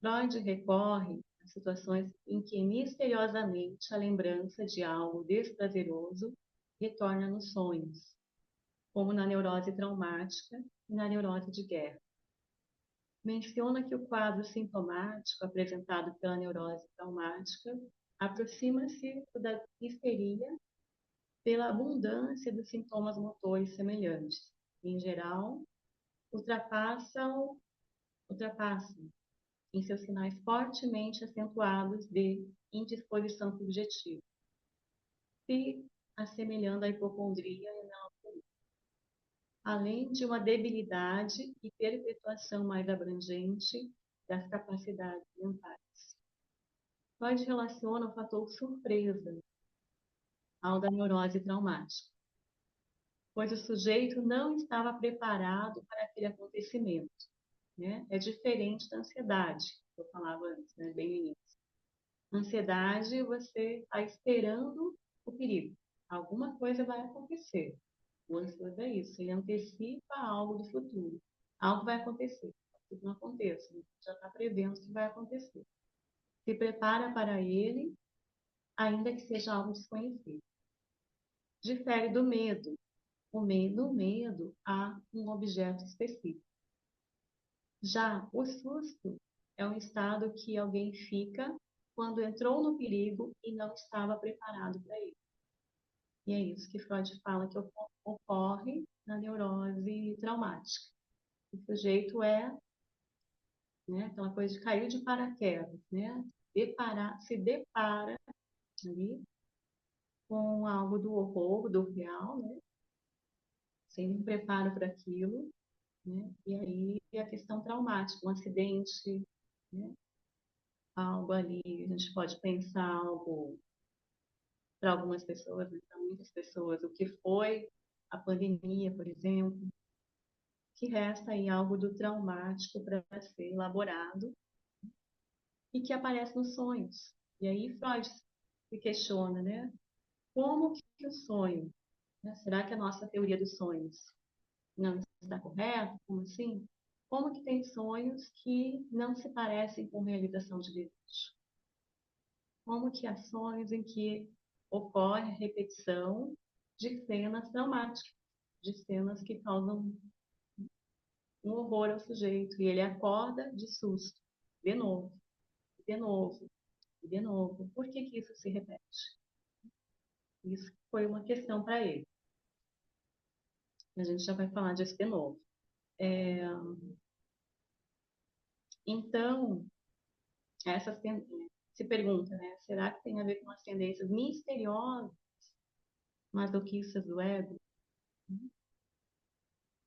Freud recorre a situações em que misteriosamente a lembrança de algo desprazeroso retorna nos sonhos, como na neurose traumática e na neurose de guerra. Menciona que o quadro sintomático apresentado pela neurose traumática aproxima-se da histeria pela abundância dos sintomas motores semelhantes. Em geral, ultrapassam em seus sinais fortemente acentuados de indisposição subjetiva, se assemelhando à hipocondria e melancolia, além de uma debilidade e perpetuação mais abrangente das capacidades mentais. Freud relaciona o fator surpresa ao da neurose traumática, pois o sujeito não estava preparado para aquele acontecimento, né? É diferente da ansiedade, que eu falava antes, né, bem no início. Ansiedade, você está esperando o perigo. Alguma coisa vai acontecer. O ansioso é isso, ele antecipa algo do futuro. Algo vai acontecer. Pode não aconteça, já está prevendo o que vai acontecer. Se prepara para ele, ainda que seja algo desconhecido. Difere do medo. No medo há um objeto específico. Já o susto é um estado que alguém fica quando entrou no perigo e não estava preparado para ele. E é isso que Freud fala que ocorre na neurose traumática. O sujeito né, aquela coisa de cair de paraquedas, né? Se depara ali com algo do horror, do real, né? Sem um preparo para aquilo, né? E aí é a questão traumática, um acidente, né? Algo ali, a gente pode pensar algo para algumas pessoas, né? Para muitas pessoas, o que foi a pandemia, por exemplo, que resta aí algo do traumático para ser elaborado e que aparece nos sonhos. E aí Freud se questiona, né? Como que o sonho, né? Será que a nossa teoria dos sonhos não está correta? Como assim? Como que tem sonhos que não se parecem com realização de desejo? Como que há sonhos em que ocorre a repetição de cenas traumáticas, de cenas que causam um horror ao sujeito, e ele acorda de susto, de novo, de novo, de novo. Por que que isso se repete? Isso foi uma questão para ele. A gente já vai falar disso de novo. Então, essa se pergunta, né? Será que tem a ver com as tendências misteriosas, masoquistas do ego?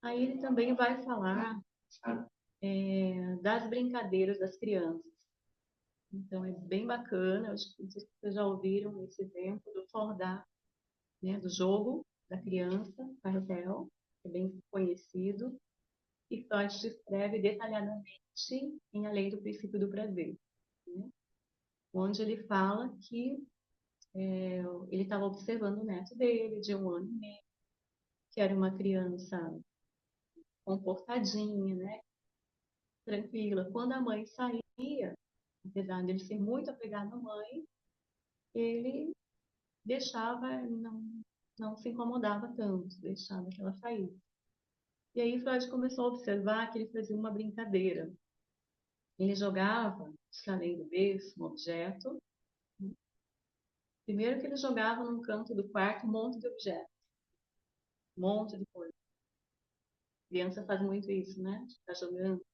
Aí ele também vai falar das brincadeiras das crianças. Então, é bem bacana. Acho que vocês já ouviram esse exemplo do Fordar, né? Do jogo da criança, carretel, que é bem conhecido. E Freud descreve detalhadamente em A Lei do Princípio do Prazer, né? Onde ele fala que ele estava observando o neto dele, de 1 ano e meio, que era uma criança comportadinha, né? Tranquila. Quando a mãe saía, apesar dele ser muito apegado à mãe, ele deixava, não se incomodava tanto, deixava que ela saísse. E aí Freud começou a observar que ele fazia uma brincadeira. Ele jogava, além do berço, um objeto. Primeiro que ele jogava num canto do quarto um monte de objetos, um monte de coisa. Criança faz muito isso, né? Ficar jogando.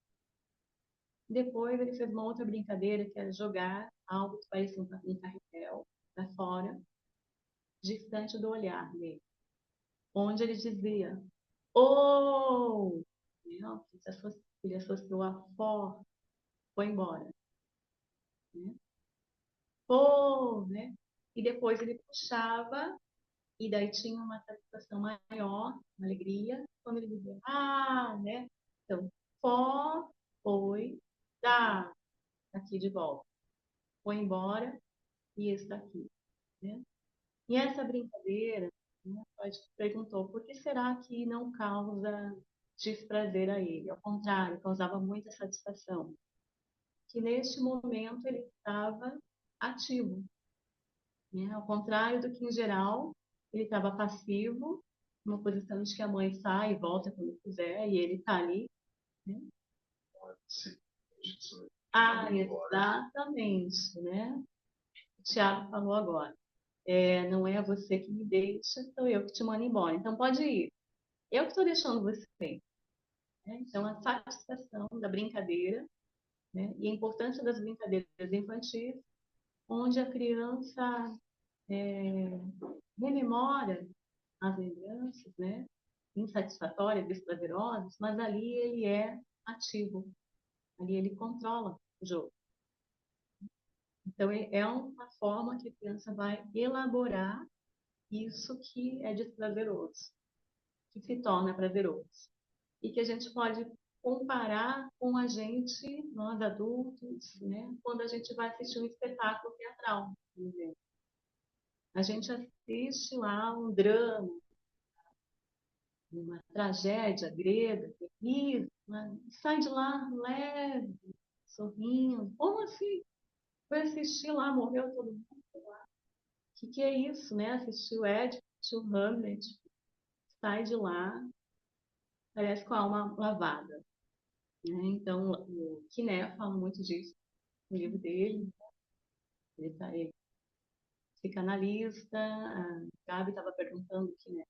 Depois ele fez uma outra brincadeira que era jogar algo que parecia um carretel para fora, distante do olhar dele, onde ele dizia: "Oh!", não, ele associou a for, foi embora, né? "Oh!", né? E depois ele puxava e daí tinha uma satisfação maior, uma alegria, quando ele dizia: "Ah!", né? Então, for, foi, dá, aqui de volta, foi embora e está aqui, né? E essa brincadeira, né, Freud perguntou por que será que não causa desprazer a ele? Ao contrário, causava muita satisfação. Que neste momento ele estava ativo, né? Ao contrário do que em geral ele estava passivo, numa posição de que a mãe sai e volta quando quiser e ele está ali, né? Ah, exatamente, né? O Tiago falou agora. Não é você que me deixa, sou eu que te mando embora. Então pode ir. Eu que estou deixando você. Né? Então a satisfação da brincadeira, né? E a importância das brincadeiras infantis, onde a criança rememora as lembranças, né? Insatisfatórias, desprazerosas, mas ali ele é ativo, ali ele controla o jogo. Então é uma forma que a criança vai elaborar isso que é desprazeroso, que se torna prazeroso. E que a gente pode comparar com a gente, nós adultos, né? Quando a gente vai assistir um espetáculo teatral, por exemplo. A gente assiste lá um drama, uma tragédia grega, terrível, mas sai de lá leve, sorrindo. Como assim? Foi assistir lá, morreu todo mundo. O que é isso, né? Assistir o Édipo, assistir o Hamlet, sai de lá, parece com a alma lavada. Né? Então, o Quiné fala muito disso no livro dele. Ele é psicanalista, a Gabi estava perguntando o Quiné.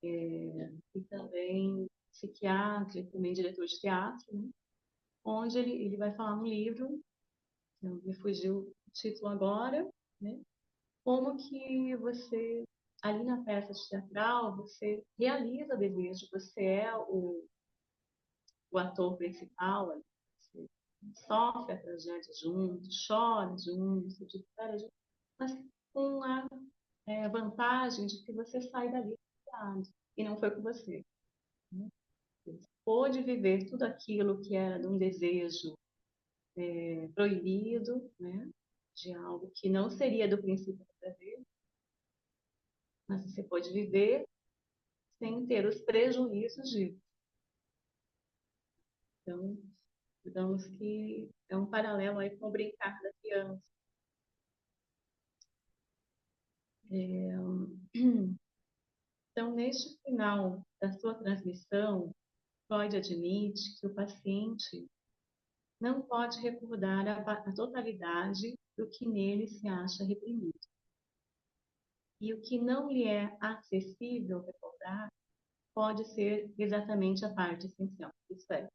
E também psiquiatra, também diretor de teatro, né? Onde ele vai falar no livro, me fugiu o título agora, né? Como que você, ali na peça teatral, você realiza desejo, você é o ator principal, você sofre a tragédia junto, chora junto, se desespera junto, mas com a vantagem de que você sai dali e não foi com você. Né? Você pôde viver tudo aquilo que era de um desejo proibido, né? De algo que não seria do princípio do prazer, mas você pode viver sem ter os prejuízos disso. Então, digamos que é um paralelo aí com o brincar da criança. Então, neste final da sua transmissão, Freud admite que o paciente não pode recordar a totalidade do que nele se acha reprimido. E o que não lhe é acessível recordar pode ser exatamente a parte essencial. Isso é.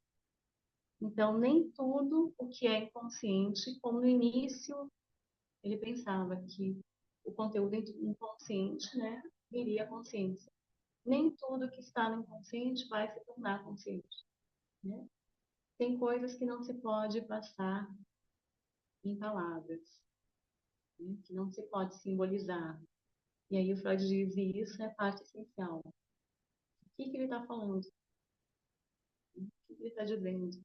Então, nem tudo o que é inconsciente, como no início ele pensava que o conteúdo inconsciente, né, viria à consciência. Nem tudo que está no inconsciente vai se tornar consciente. Né? Tem coisas que não se pode passar em palavras, né? Que não se pode simbolizar. E aí o Freud diz que isso é a parte essencial. O que ele está falando? O que ele está dizendo? Se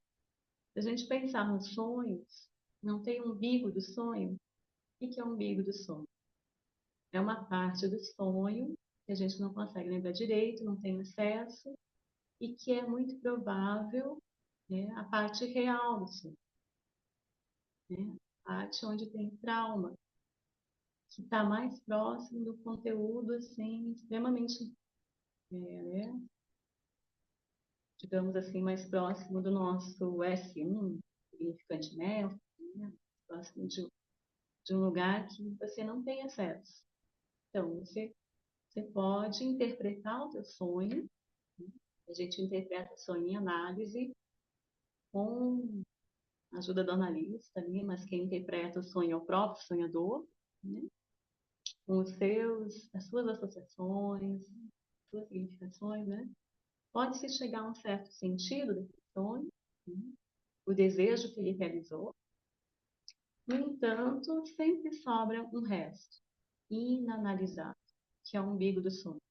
a gente pensar nos sonhos, não tem umbigo do sonho? O que é o umbigo do sonho? É uma parte do sonho que a gente não consegue lembrar direito, não tem acesso, e que é muito provável, né, a parte real do sonho, né, a parte onde tem trauma, que está mais próximo do conteúdo, assim, extremamente, né, digamos assim, mais próximo do nosso S1, significante mestre, né, próximo de um lugar que você não tem acesso. Então, você pode interpretar o teu sonho, né? A gente interpreta o sonho em análise com a ajuda do analista ali, mas quem interpreta o sonho é o próprio sonhador, né? Com as suas associações, suas significações, né? Pode-se chegar a um certo sentido desse sonho, né? O desejo que ele realizou. No entanto, sempre sobra um resto inanalisado, que é o umbigo do sonho.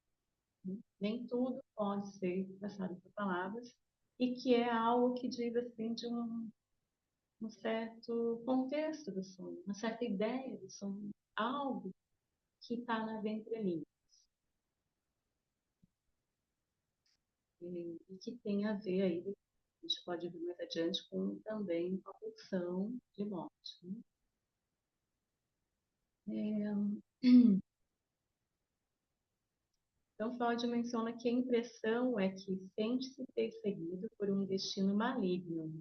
Nem tudo pode ser expressado por palavras, e que é algo que diz assim de um certo contexto do sonho, uma certa ideia do sonho, algo que está na entrelinha e que tem a ver aí, a gente pode ver mais adiante, com também a pulsão de morte. Né? Então, Freud menciona que a impressão é que sente-se perseguido por um destino maligno,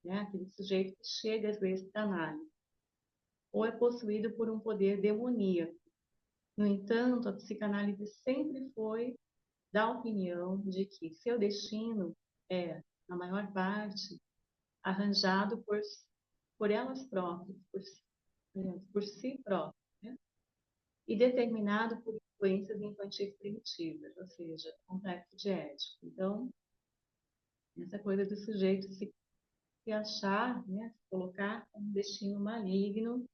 né? Aquele sujeito que chega às vezes para análise, ou é possuído por um poder demoníaco. No entanto, a psicanálise sempre foi da opinião de que seu destino é, na maior parte, arranjado por elas próprias, por si próprias, né? E determinado por influências infantis primitivas, ou seja, complexo de Édipo. Então, essa coisa do sujeito se achar, né, se colocar um destino maligno,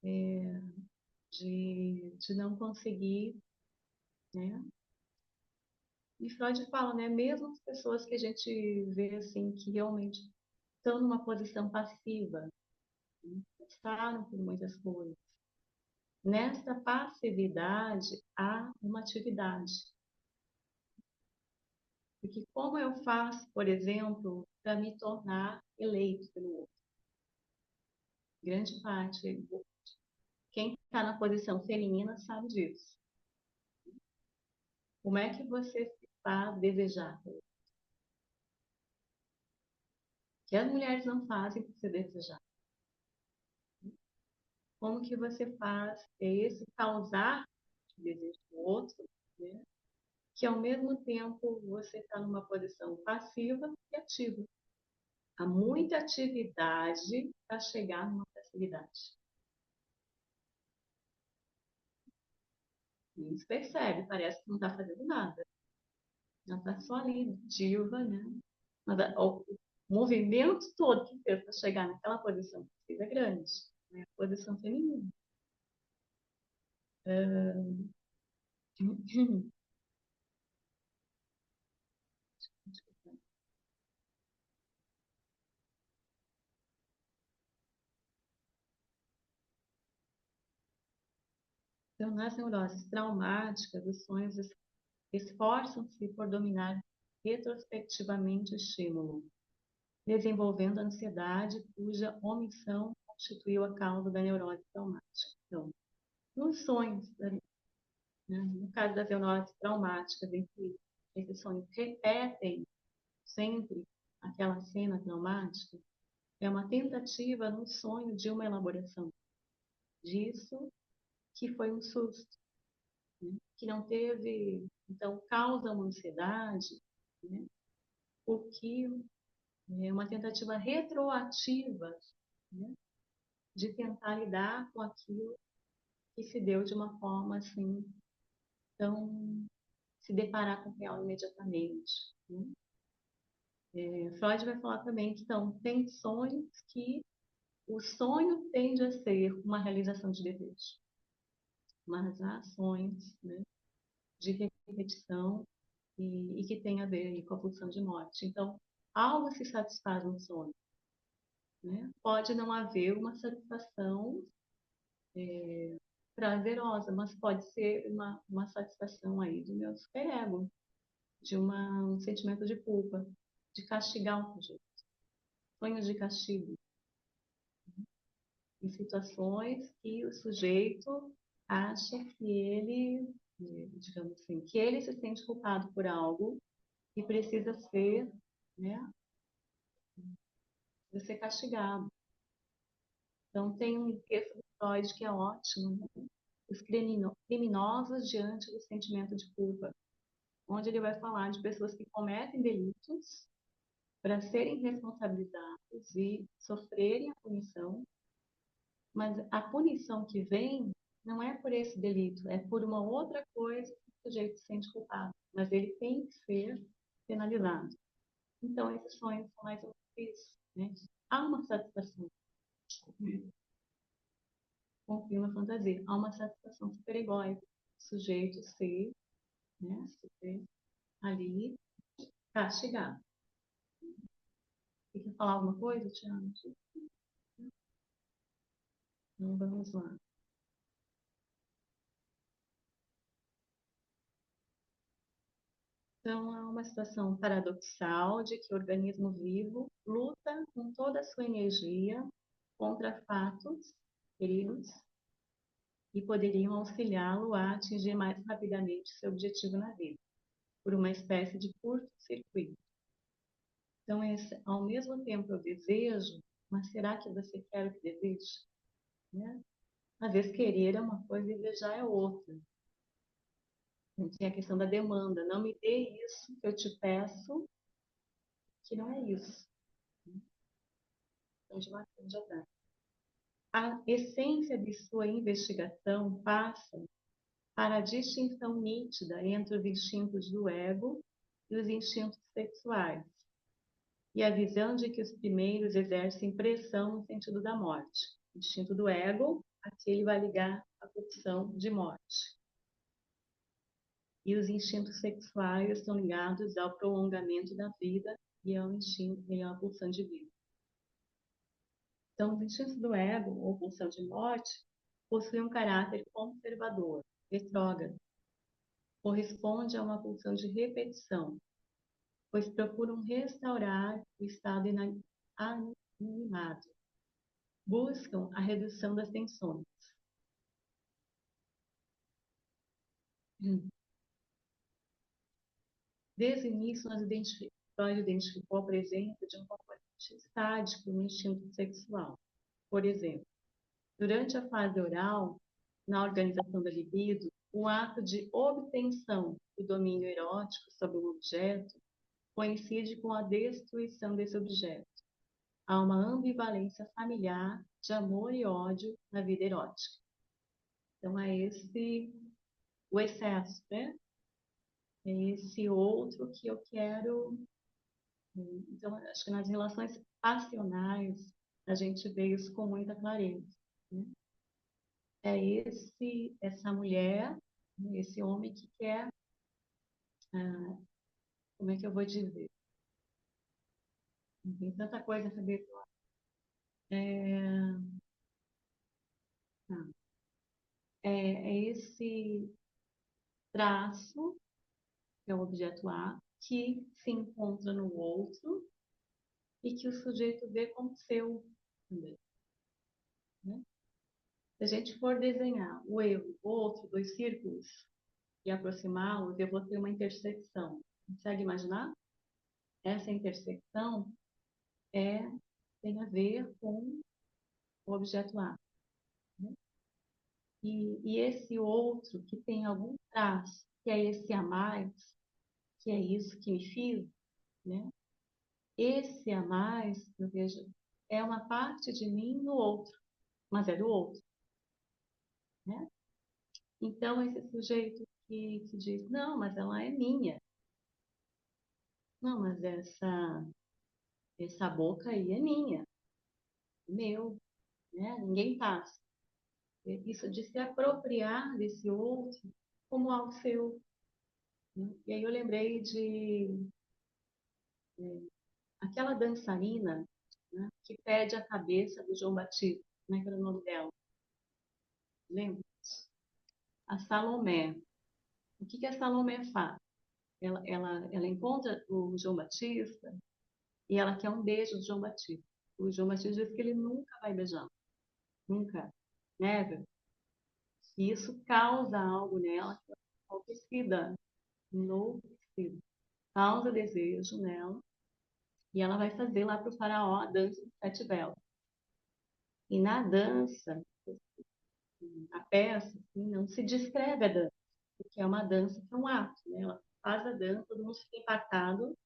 de não conseguir, né, E Freud fala, né, mesmo as pessoas que a gente vê assim que realmente estão numa posição passiva, né, passaram por muitas coisas. Nessa passividade há uma atividade. Porque como eu faço, por exemplo, para me tornar eleito pelo outro? Grande parte, quem está na posição feminina sabe disso. Como é que você se faz desejar? Que as mulheres não fazem para se desejar. Como que você faz esse causar o desejo do outro, né? Que ao mesmo tempo você está numa posição passiva e ativa. Há muita atividade para chegar numa passividade. E se percebe, parece que não está fazendo nada. Já está só ali, ativa, né? Mas o movimento todo que fez para chegar naquela posição passiva é grande. Né? A posição feminina. Então, nas neuroses traumáticas, os sonhos esforçam-se por dominar retrospectivamente o estímulo, desenvolvendo a ansiedade cuja omissão constituiu a causa da neurose traumática. Então, nos sonhos, né, no caso das neuroses traumáticas, em que esses sonhos repetem sempre aquela cena traumática, é uma tentativa no sonho de uma elaboração disso que foi um susto, né, que não teve, então causa uma ansiedade, né, porque é uma tentativa retroativa, né, de tentar lidar com aquilo que se deu de uma forma assim, tão se deparar com o real imediatamente. Né? Freud vai falar também que então, tem sonhos que o sonho tende a ser uma realização de desejo, mas há sonhos, né, de repetição e que tem a ver aí com a pulsão de morte. Então, algo se satisfaz no sonho. Né? Pode não haver uma satisfação prazerosa, mas pode ser uma satisfação aí do meu superego, de um sentimento de culpa, de castigar o sujeito. Sonhos de castigo, em situações que o sujeito acha que ele, digamos assim, que ele se sente culpado por algo e precisa ser, né, precisa ser castigado. Então tem um texto do Freud que é ótimo, né? Os criminosos diante do sentimento de culpa, onde ele vai falar de pessoas que cometem delitos para serem responsabilizados e sofrerem a punição, mas a punição que vem não é por esse delito, é por uma outra coisa que o sujeito se sente culpado, mas ele tem que ser penalizado. Então, esses sonhos são mais ou menos isso, né? Há uma satisfação, confio na fantasia, há uma satisfação super egóica, o sujeito ser, né, ser ali castigado. Quer falar alguma coisa, Tiago? Então, vamos lá. Então, há uma situação paradoxal de que o organismo vivo luta com toda a sua energia contra fatos, perigos, e poderiam auxiliá-lo a atingir mais rapidamente seu objetivo na vida, por uma espécie de curto-circuito. Então, ao mesmo tempo eu desejo, mas será que você quer o que deseja? Né? Às vezes querer é uma coisa e desejar é outra. Tem a questão da demanda. Não me dê isso que eu te peço, que não é isso. Então, já dá. A essência de sua investigação passa para a distinção nítida entre os instintos do ego e os instintos sexuais, e a visão de que os primeiros exercem pressão no sentido da morte. O instinto do ego, aqui ele vai ligar a pulsão de morte. E os instintos sexuais estão ligados ao prolongamento da vida e ao instinto e à pulsão de vida. Então, os instintos do ego, ou pulsão de morte, possuem um caráter conservador, retrógrado. Corresponde a uma pulsão de repetição, pois procuram restaurar o estado animado. Buscam a redução das tensões. Desde o início, Freud identificou a presença de um componente sádico no instinto sexual. Por exemplo, durante a fase oral, na organização da libido, o ato de obtenção do domínio erótico sobre um objeto coincide com a destruição desse objeto. Há uma ambivalência familiar de amor e ódio na vida erótica. Então, é esse o excesso, né? É esse outro que eu quero. Então, acho que nas relações passionais, a gente vê isso com muita clareza, né? É essa mulher, esse homem que quer, como é que eu vou dizer? Tem tanta coisa na cabeça. É, tá. É esse traço, que é o objeto A, que se encontra no outro e que o sujeito vê como seu também, né? Se a gente for desenhar o eu, o outro, dois círculos e aproximá-los, eu vou ter uma intersecção. Consegue imaginar? Essa intersecção tem a ver com o objeto A, né? E esse outro que tem algum traço, que é esse a mais, que é isso que me fiz, né? Esse a mais, eu vejo, é uma parte de mim no outro, mas é do outro, né? Então, esse sujeito que diz, não, mas ela é minha. Não, mas essa boca aí é minha, meu, né? Ninguém passa. Isso de se apropriar desse outro como algo seu, né? E aí eu lembrei de aquela dançarina, né, que pede a cabeça do João Batista. Como é que era o nome dela? Lembra? A Salomé. O que a Salomé faz? Ela encontra o João Batista e ela quer um beijo do João Batista. O João Batista diz que ele nunca vai beijar. Nunca. Never. E isso causa algo nela que é enlouquecida. Enlouquecida. Causa desejo nela. E ela vai fazer lá para o faraó a dança dos sete véus. E na dança, a peça, assim, não se descreve a dança, porque é uma dança que é um ato, né? Ela faz a dança, todo mundo fica empatado,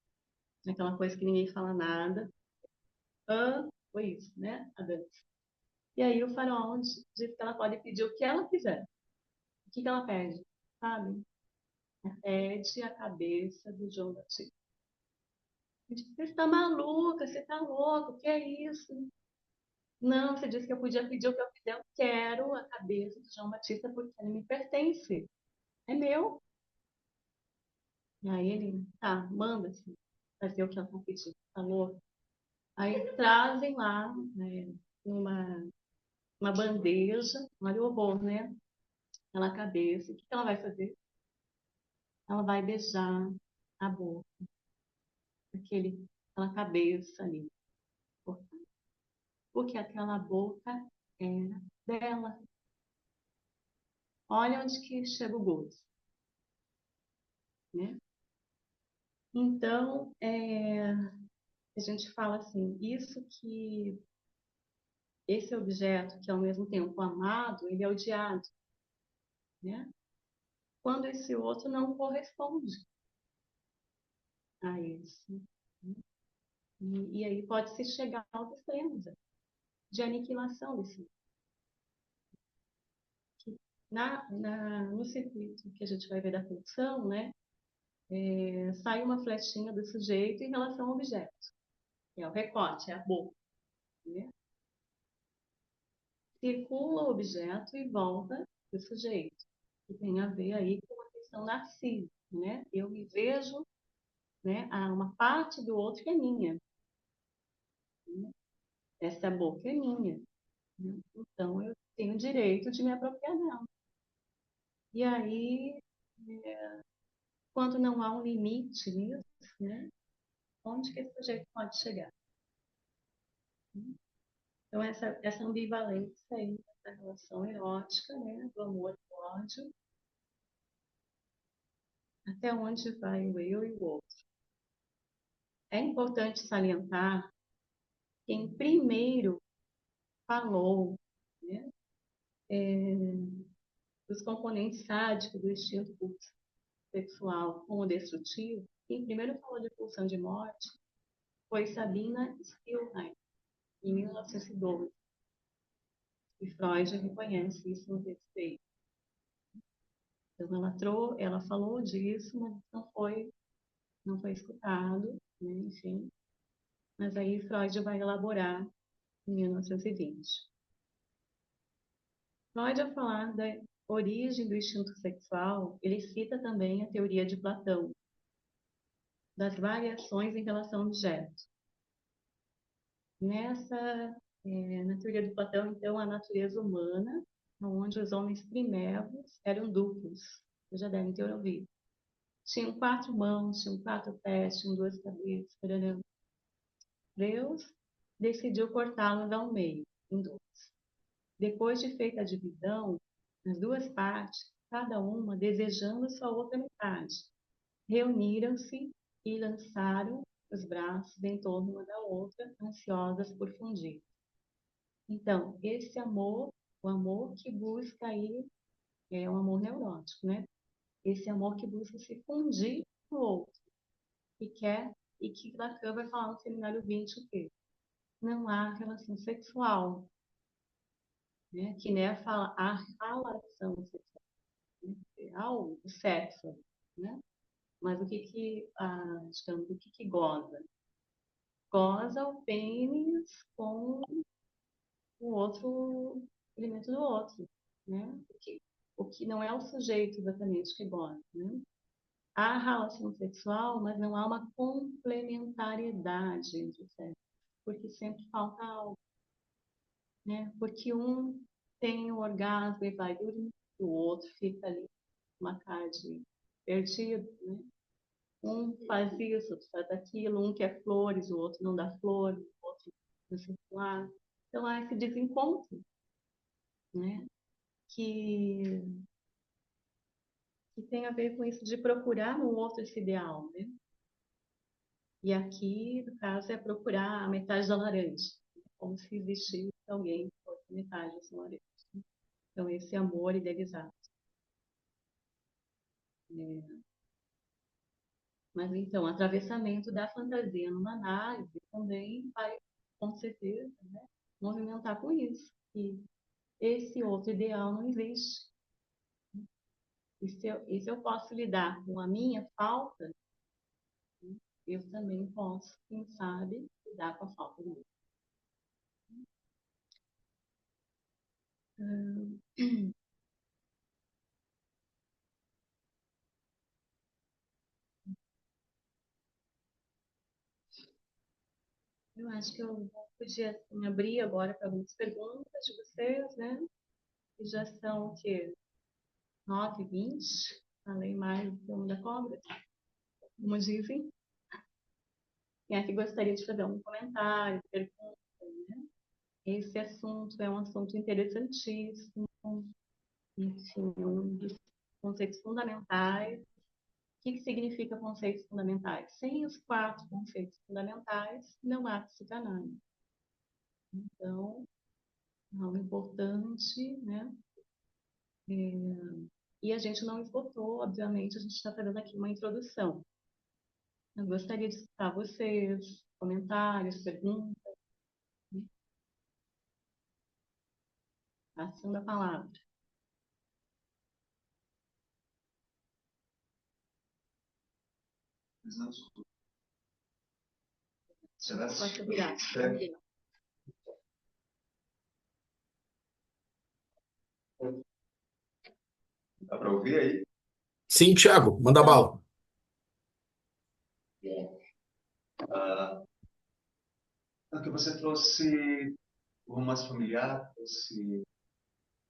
aquela coisa que ninguém fala nada. Foi isso, né? A dança. E aí o faraó diz que ela pode pedir o que ela quiser. O que ela pede? Sabe? Pede a cabeça do João Batista. Você está maluca, você está louco, o que é isso? Não, você disse que eu podia pedir o que eu quiser. Eu quero a cabeça do João Batista porque ele me pertence. É meu. E aí ele, tá, manda-se fazer o que ela está pedindo. Tá louco? Aí trazem lá, né, uma bandeja, olha o horror, né? Aquela cabeça. O que ela vai fazer? Ela vai beijar a boca, aquela cabeça ali. Porque aquela boca era dela. Olha onde que chega o gozo, né? Então, a gente fala assim, esse objeto que ao mesmo tempo amado, ele é odiado, né? Quando esse outro não corresponde a isso, né? E aí pode-se chegar aos extremos de aniquilação desse. No circuito que a gente vai ver da função, né? Sai uma flechinha do sujeito em relação ao objeto, que é o recorte, é a boca, né? Circula o objeto e volta do sujeito, que tem a ver aí com a projeção narcísica, né? Eu me vejo, né, uma parte do outro que é minha, né? Essa boca é minha, né? Então eu tenho o direito de me apropriar dela. E aí, quando não há um limite nisso, né, onde que esse sujeito pode chegar? Então, essa ambivalência aí, essa relação erótica, né, do amor e do ódio, até onde vai o eu e o outro. É importante salientar quem primeiro falou, né, dos componentes sádicos do instinto sexual como destrutivo. Quem primeiro falou de pulsão de morte foi Sabina Spielrein, em 1912. E Freud reconhece isso no texto dele. Então, ela falou disso, mas não foi escutado, né, enfim. Mas aí Freud vai elaborar em 1920. Freud, ao falar da origem do instinto sexual, ele cita também a teoria de Platão, das variações em relação ao objeto. Na teoria de Platão, então, a natureza humana, onde os homens primeiros eram duplos, vocês já devem ter ouvido. Tinham 4 mãos, tinham 4 pés, tinham 2 cabeças. Deus decidiu cortá-los ao meio, em 2. Depois de feita a divisão, as 2 partes, cada uma desejando sua outra metade, reuniram-se e lançaram os braços em torno uma da outra, ansiosas por fundir. Então, esse amor, o amor que busca aí, é um amor neurótico, né? Esse amor que busca se fundir com o outro, e que Lacan vai falar no seminário 20 o quê? Não há relação sexual, né? Que nem fala a relação sexual, né? Há o sexo, né? Mas o que goza? Goza o pênis com o outro elemento do outro, né? O que não é o sujeito exatamente que goza, né? Há relação sexual, mas não há uma complementariedade entre os sexos, porque sempre falta algo, né? Porque um tem o orgasmo e vai dormir, o outro fica ali com uma cara de perdido, né? Um faz isso, outro faz aquilo, um quer flores, o outro não dá flores, o outro não sei lá. Então há esse desencontro, né? Que tem a ver com isso de procurar no outro esse ideal, né? E aqui, no caso, é procurar a metade da laranja, como se existisse alguém que fosse metade dessa laranja. Então, esse amor idealizado. Mas, então, atravessamento da fantasia numa análise também vai, com certeza, né, movimentar com isso. E esse outro ideal não existe. E se eu posso lidar com a minha falta, eu também posso, quem sabe, lidar com a falta do outro. Eu acho que eu podia assim, abrir agora para algumas perguntas de vocês, né? Que já são o quê? 9h20. Falei mais do filme da cobra, como dizem. Quem é que gostaria de fazer um comentário, pergunta, né? Esse assunto é um assunto interessantíssimo, enfim, um dos conceitos fundamentais. O que significa conceitos fundamentais? Sem os 4 conceitos fundamentais, não há psicanálise. Então, algo importante, né? E a gente não esgotou, obviamente, a gente está fazendo aqui uma introdução. Eu gostaria de escutar vocês, comentários, perguntas, né? Passando a palavra. Pode virar. Dá para ouvir aí? Sim, Thiago, manda bala. Ah, o que você trouxe o romance familiar, trouxe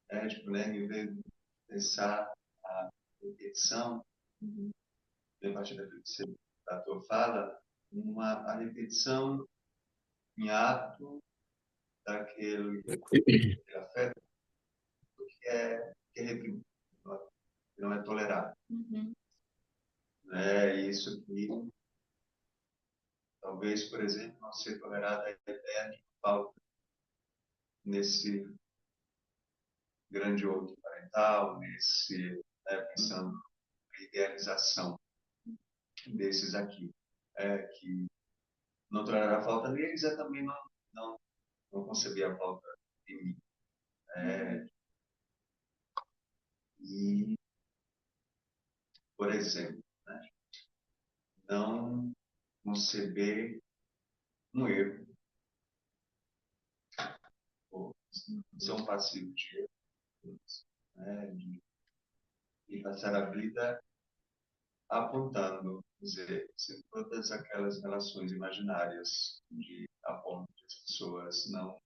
édipo, né, em vez de pensar a repetição, a partir daquilo que você, da tua fala, a repetição em ato daquele afeto que é reprimido, que não é tolerado. Uhum. Isso aqui, talvez, por exemplo, não ser tolerada a ideia de falta nesse grande outro parental, pensando na idealização desses aqui, que não tolerar a falta neles é também não, não conceber a falta em mim. E, por exemplo, não conceber um erro, ou ser um passivo de erros, e passar a vida apontando os erros em todas aquelas relações imaginárias de a ponto de as pessoas não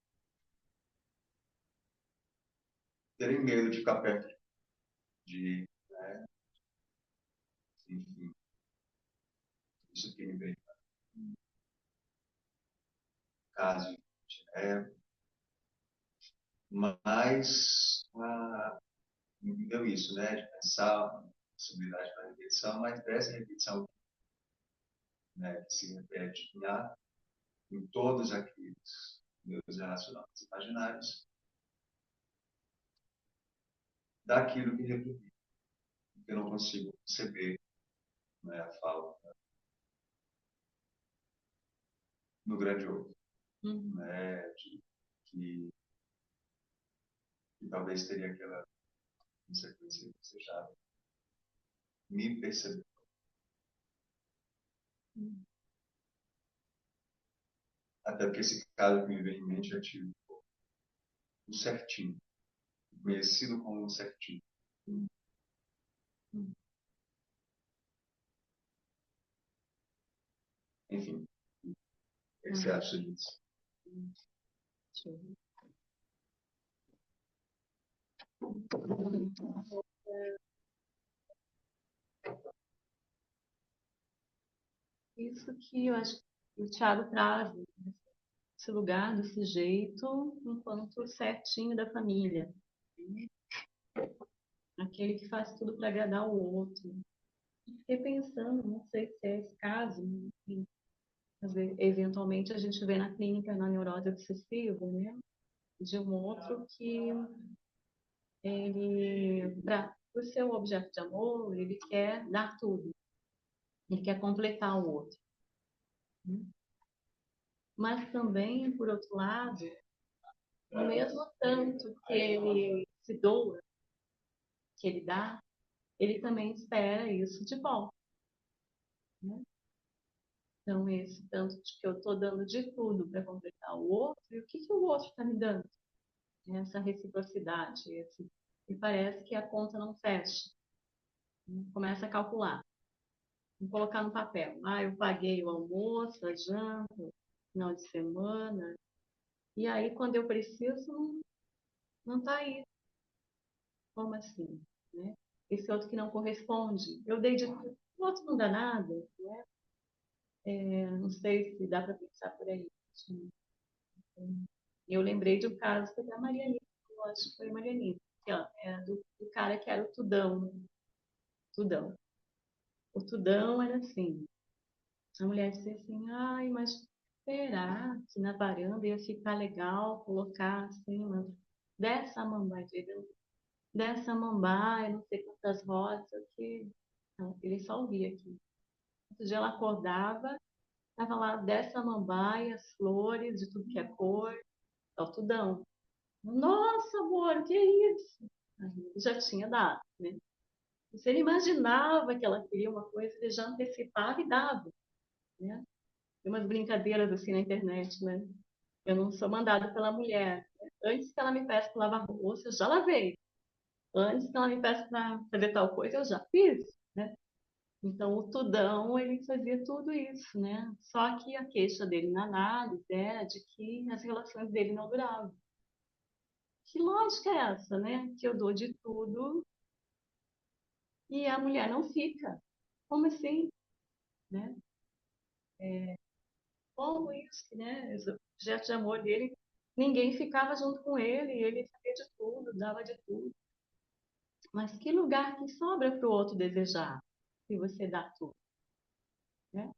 terem medo de ficar perto de, enfim, isso que me vem caso, é, mas me deu isso, né, de pensar a possibilidade para repetição, mas dessa repetição, né, que se repete em todos aqueles meus relacionamentos imaginários, daquilo que reprimi, que eu não consigo perceber, né, a falta no grande outro, Uhum. né, que, que talvez teria aquela consequência que você já me percebeu. Até porque esse caso que me vem em mente é tipo o certinho, conhecido como o certinho. Enfim, o que você acha disso? Isso que eu acho que o Thiago traz, né? Esse lugar do sujeito enquanto certinho da família. Aquele que faz tudo para agradar o outro. Fiquei pensando, não sei se é esse caso, enfim, eventualmente a gente vê na clínica, na neurose obsessiva, né? De um outro que ele, para o seu objeto de amor, ele quer dar tudo, ele quer completar o outro. Mas também, por outro lado, o mesmo tanto que ele se doa, que ele dá, ele também espera isso de volta, né? Então, esse tanto de que eu estou dando de tudo para completar o outro, e o que o outro está me dando? Essa reciprocidade, e parece que a conta não fecha. Começa a calcular, vou colocar no papel. Eu paguei o almoço, a janta, final de semana, e aí quando eu preciso, não está aí. Como assim? Né? Esse outro que não corresponde. Eu dei de tudo, o outro não dá nada, né? Não sei se dá para pensar por aí. Eu lembrei de um caso que foi da Marianita, eu acho que foi a Marianita, que, ó, do cara que era o Tudão. Tudão. O Tudão era assim, a mulher disse assim, mas será que na varanda ia ficar legal colocar assim, dessa mambaia, dessa mambaia, não sei quantas rosas, que não, ele só ouvia aqui. Outro dia ela acordava, estava lá dessa mambaia, as flores, de tudo que é cor, é o Tudão. Nossa, amor, o que é isso? Aí ele já tinha dado, né? E se ele imaginava que ela queria uma coisa, ele já antecipava e dava, né? Tem umas brincadeiras assim na internet, né? Eu não sou mandada pela mulher. Antes que ela me peça para lavar louça, eu já lavei. Antes que ela me peça para fazer tal coisa, eu já fiz. né? Então, o Tudão, ele fazia tudo isso, né? Só que a queixa dele na análise era de que as relações dele não duravam. Que lógica é essa, né? Que eu dou de tudo e a mulher não fica. Como assim, né? Como isso, né? Os objetos de amor dele, ninguém ficava junto com ele, ele fazia de tudo, dava de tudo. Mas que lugar que sobra para o outro desejar, se você dá tudo, né?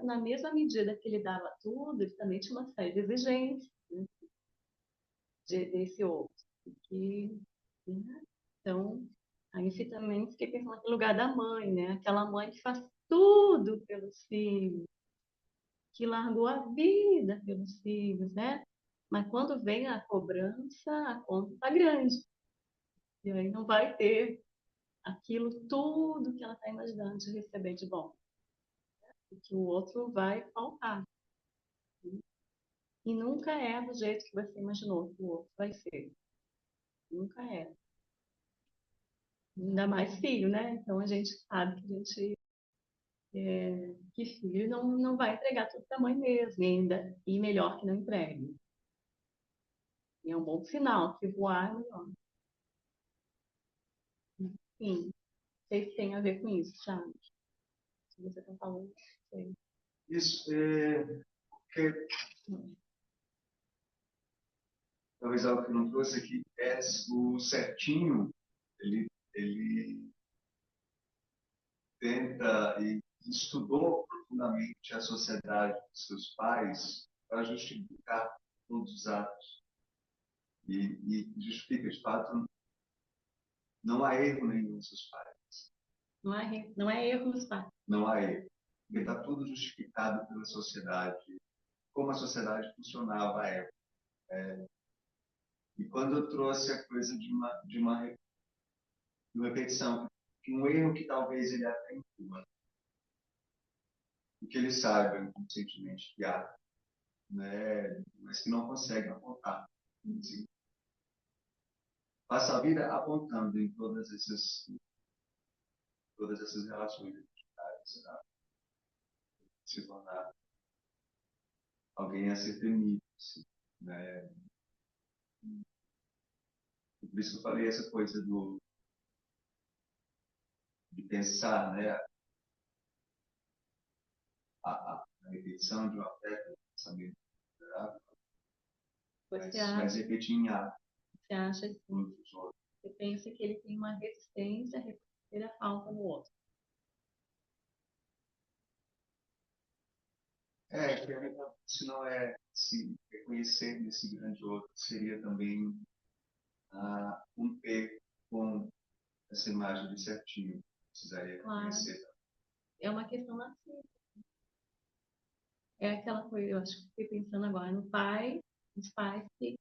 Na mesma medida que ele dava tudo, ele também tinha uma série de exigências, né, desse outro. Que, né? Então, aí você também fiquei pensando no lugar da mãe, né? Aquela mãe que faz tudo pelos filhos, que largou a vida pelos filhos, né? Mas quando vem a cobrança, a conta está grande. E aí não vai ter aquilo tudo que ela está imaginando de receber de bom. Que o outro vai faltar. E nunca é do jeito que você imaginou que o outro vai ser. Nunca é. Ainda mais filho, né? Então a gente sabe que a gente que filho não vai entregar tudo para a mãe mesmo, e ainda, e melhor que não entregue. E é um bom sinal que voar é melhor. Sim, sei que tem a ver com isso, Thiago. Se você está falando, sei. Isso, porque talvez algo que eu não trouxe aqui é o certinho, ele tenta e estudou profundamente a sociedade dos seus pais para justificar todos os atos. E justifica, de fato, não há erro nenhum nos seus pais. Não é erro nos pais. Não há erro. Porque está tudo justificado pela sociedade, como a sociedade funcionava à época. E quando eu trouxe a coisa de uma repetição, um erro que talvez ele até inclua, que ele saiba inconscientemente que há, né, mas que não consegue apontar. Assim, passa a vida apontando em todas essas relações identitárias, tá? Se tornar alguém a ser temido, assim, né? Por isso que eu falei essa coisa de pensar, né, a repetição de um afeto, um pensamento vulnerável, mas repetir em ato Você acha assim, todos os outros. você pensa que ele tem uma resistência a reconhecer a falta no outro. Se não é se reconhecer nesse grande outro, seria também romper com essa imagem de certinho. Precisaria reconhecer. É uma questão assim. É aquela coisa, eu acho que fiquei pensando agora no pai, os pais que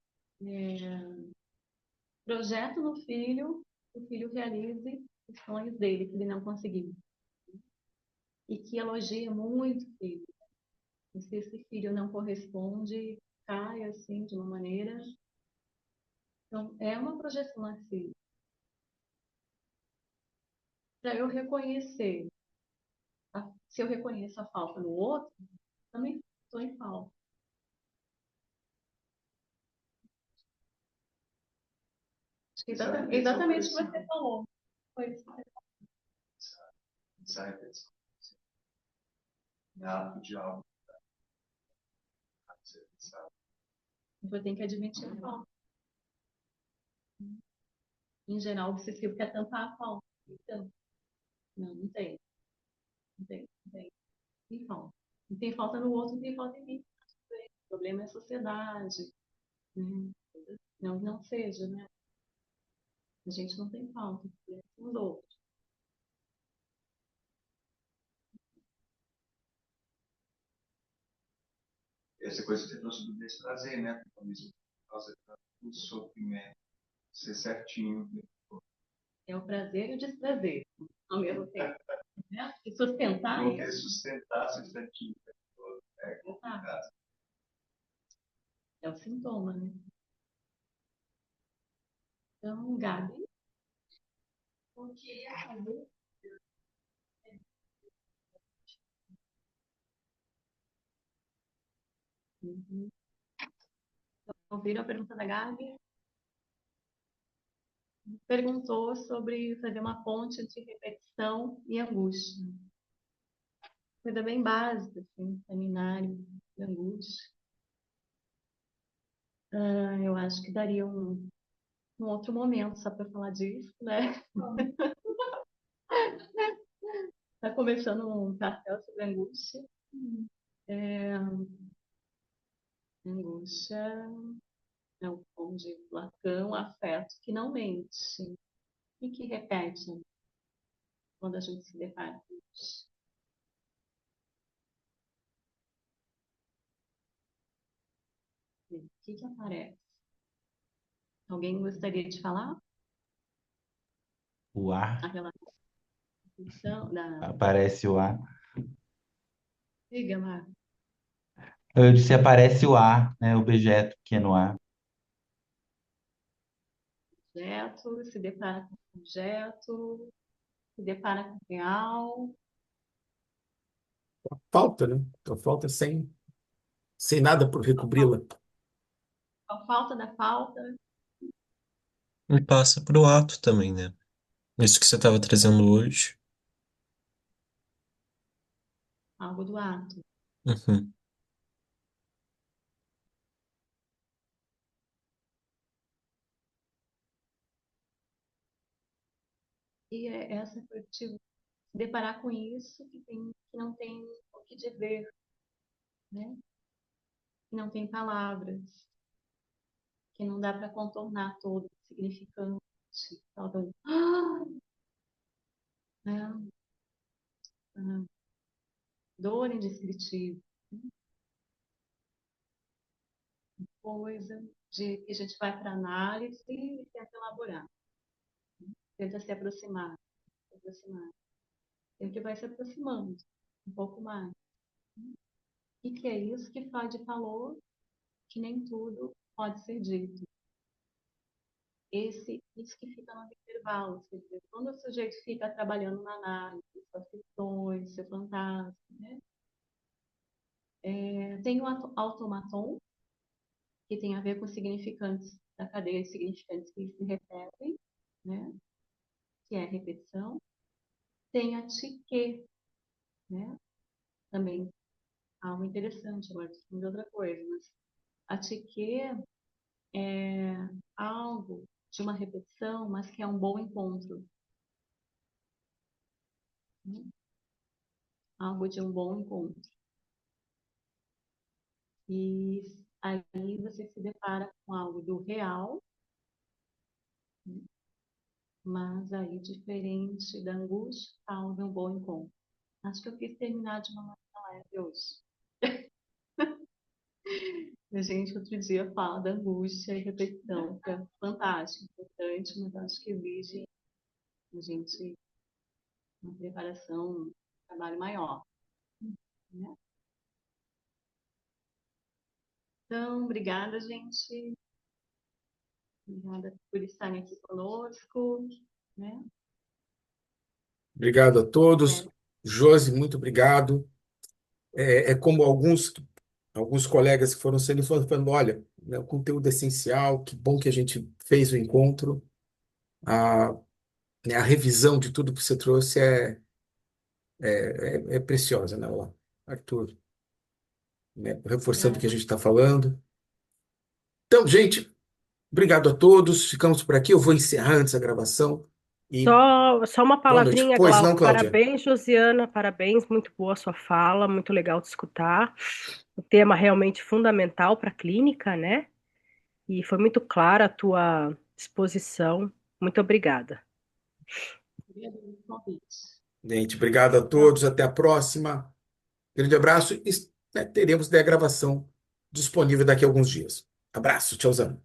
projetam no filho, que o filho realize os sonhos dele, que ele não conseguiu. E que elogia muito o filho. E se esse filho não corresponde, cai assim de uma maneira. Então, é uma projeção narcísica. Para eu reconhecer, se eu reconheço a falta no outro, também estou em falta. Exatamente o que você falou. Foi isso. Essa repetição. Ato de algo. Eu tenho que admitir a falta. Em geral, o obsessivo quer tampar a falta. Então, não tem. Não tem, não tem. Tem falta. Não tem falta no outro, não tem falta em mim. O problema é a sociedade. Né? Não seja, né? A gente não tem falta. São os outros. Essa coisa que você trouxe do desprazer, né? Por causa do sofrimento. Ser certinho. É o prazer e o desprazer ao mesmo tempo. Né? E sustentar Porque isso. sustentar ser certinho é complicado. É o sintoma, né? Então, Gabi. Uhum. Ouviram a pergunta da Gabi? Perguntou sobre fazer uma ponte de repetição e angústia. Coisa bem básica, assim, seminário de angústia. Eu acho que daria um outro momento só para falar disso, né? Está começando um cartel sobre angústia. É, angústia é o como de Lacan, afeto que não mente e que repete quando a gente se depara com isso. O que aparece? Alguém gostaria de falar O a ar, relação da... aparece o ar. Diga, Mar. Eu disse aparece o ar, né? O objeto que é no ar. Objeto, se depara com o objeto, se depara com o real. Falta, né? Então, falta sem nada por recobri-la. A falta da falta, E passa pro ato também, né? Isso que você estava trazendo hoje. algo do ato. Uhum. E essa perspectiva, se deparar com isso que não tem o que dizer, né? Que não tem palavras, que não dá para contornar todo o significante. Tal né? Ah, dor indescritível, coisa que a gente vai para análise e tenta elaborar, tenta se aproximar. Sempre vai se aproximando um pouco mais. E que é isso que Freud falou, que nem tudo pode ser dito. Isso que fica nos intervalos, quer dizer, quando o sujeito fica trabalhando na análise, suas questões, seu fantasma, né? Tem o automaton, que tem a ver com os significantes da cadeia de significantes que se repetem, né? Que é a repetição. Tem a tique, né? Também algo interessante, agora estou falando de outra coisa, mas a tique é algo de uma repetição, mas que é um bom encontro, né? Algo de um bom encontro. E aí você se depara com algo do real, né? Mas aí diferente da angústia, algo de um bom encontro. Acho que eu quis terminar de uma maneira leve hoje. A gente outro dia fala da angústia e repetição, que é fantástico, importante, mas acho que exige a gente uma preparação, um trabalho maior, né? Então, obrigada, gente. Obrigada por estarem aqui conosco, né? Obrigado a todos. É, Josi, muito obrigado. É como alguns colegas que foram sendo falando, olha, né, o conteúdo é essencial, que bom que a gente fez o encontro. A, né, a revisão de tudo que você trouxe é preciosa, né, Arthur? Né, reforçando o que a obrigada. gente está falando. Então, gente, obrigado a todos. Ficamos por aqui. Eu vou encerrar antes a gravação. E Só uma boa noite. palavrinha, Pois não, Glauco. Cláudia? Parabéns, Josiana. Parabéns, muito boa a sua fala, muito legal de escutar. O tema realmente fundamental para a clínica, né? E foi muito clara a tua exposição. Muito obrigada. Obrigada pelo convite. Gente, obrigado a Tchau. todos. Até a próxima. Grande abraço. E, né, teremos, né, a gravação disponível daqui a alguns dias. Abraço. Tchauzão.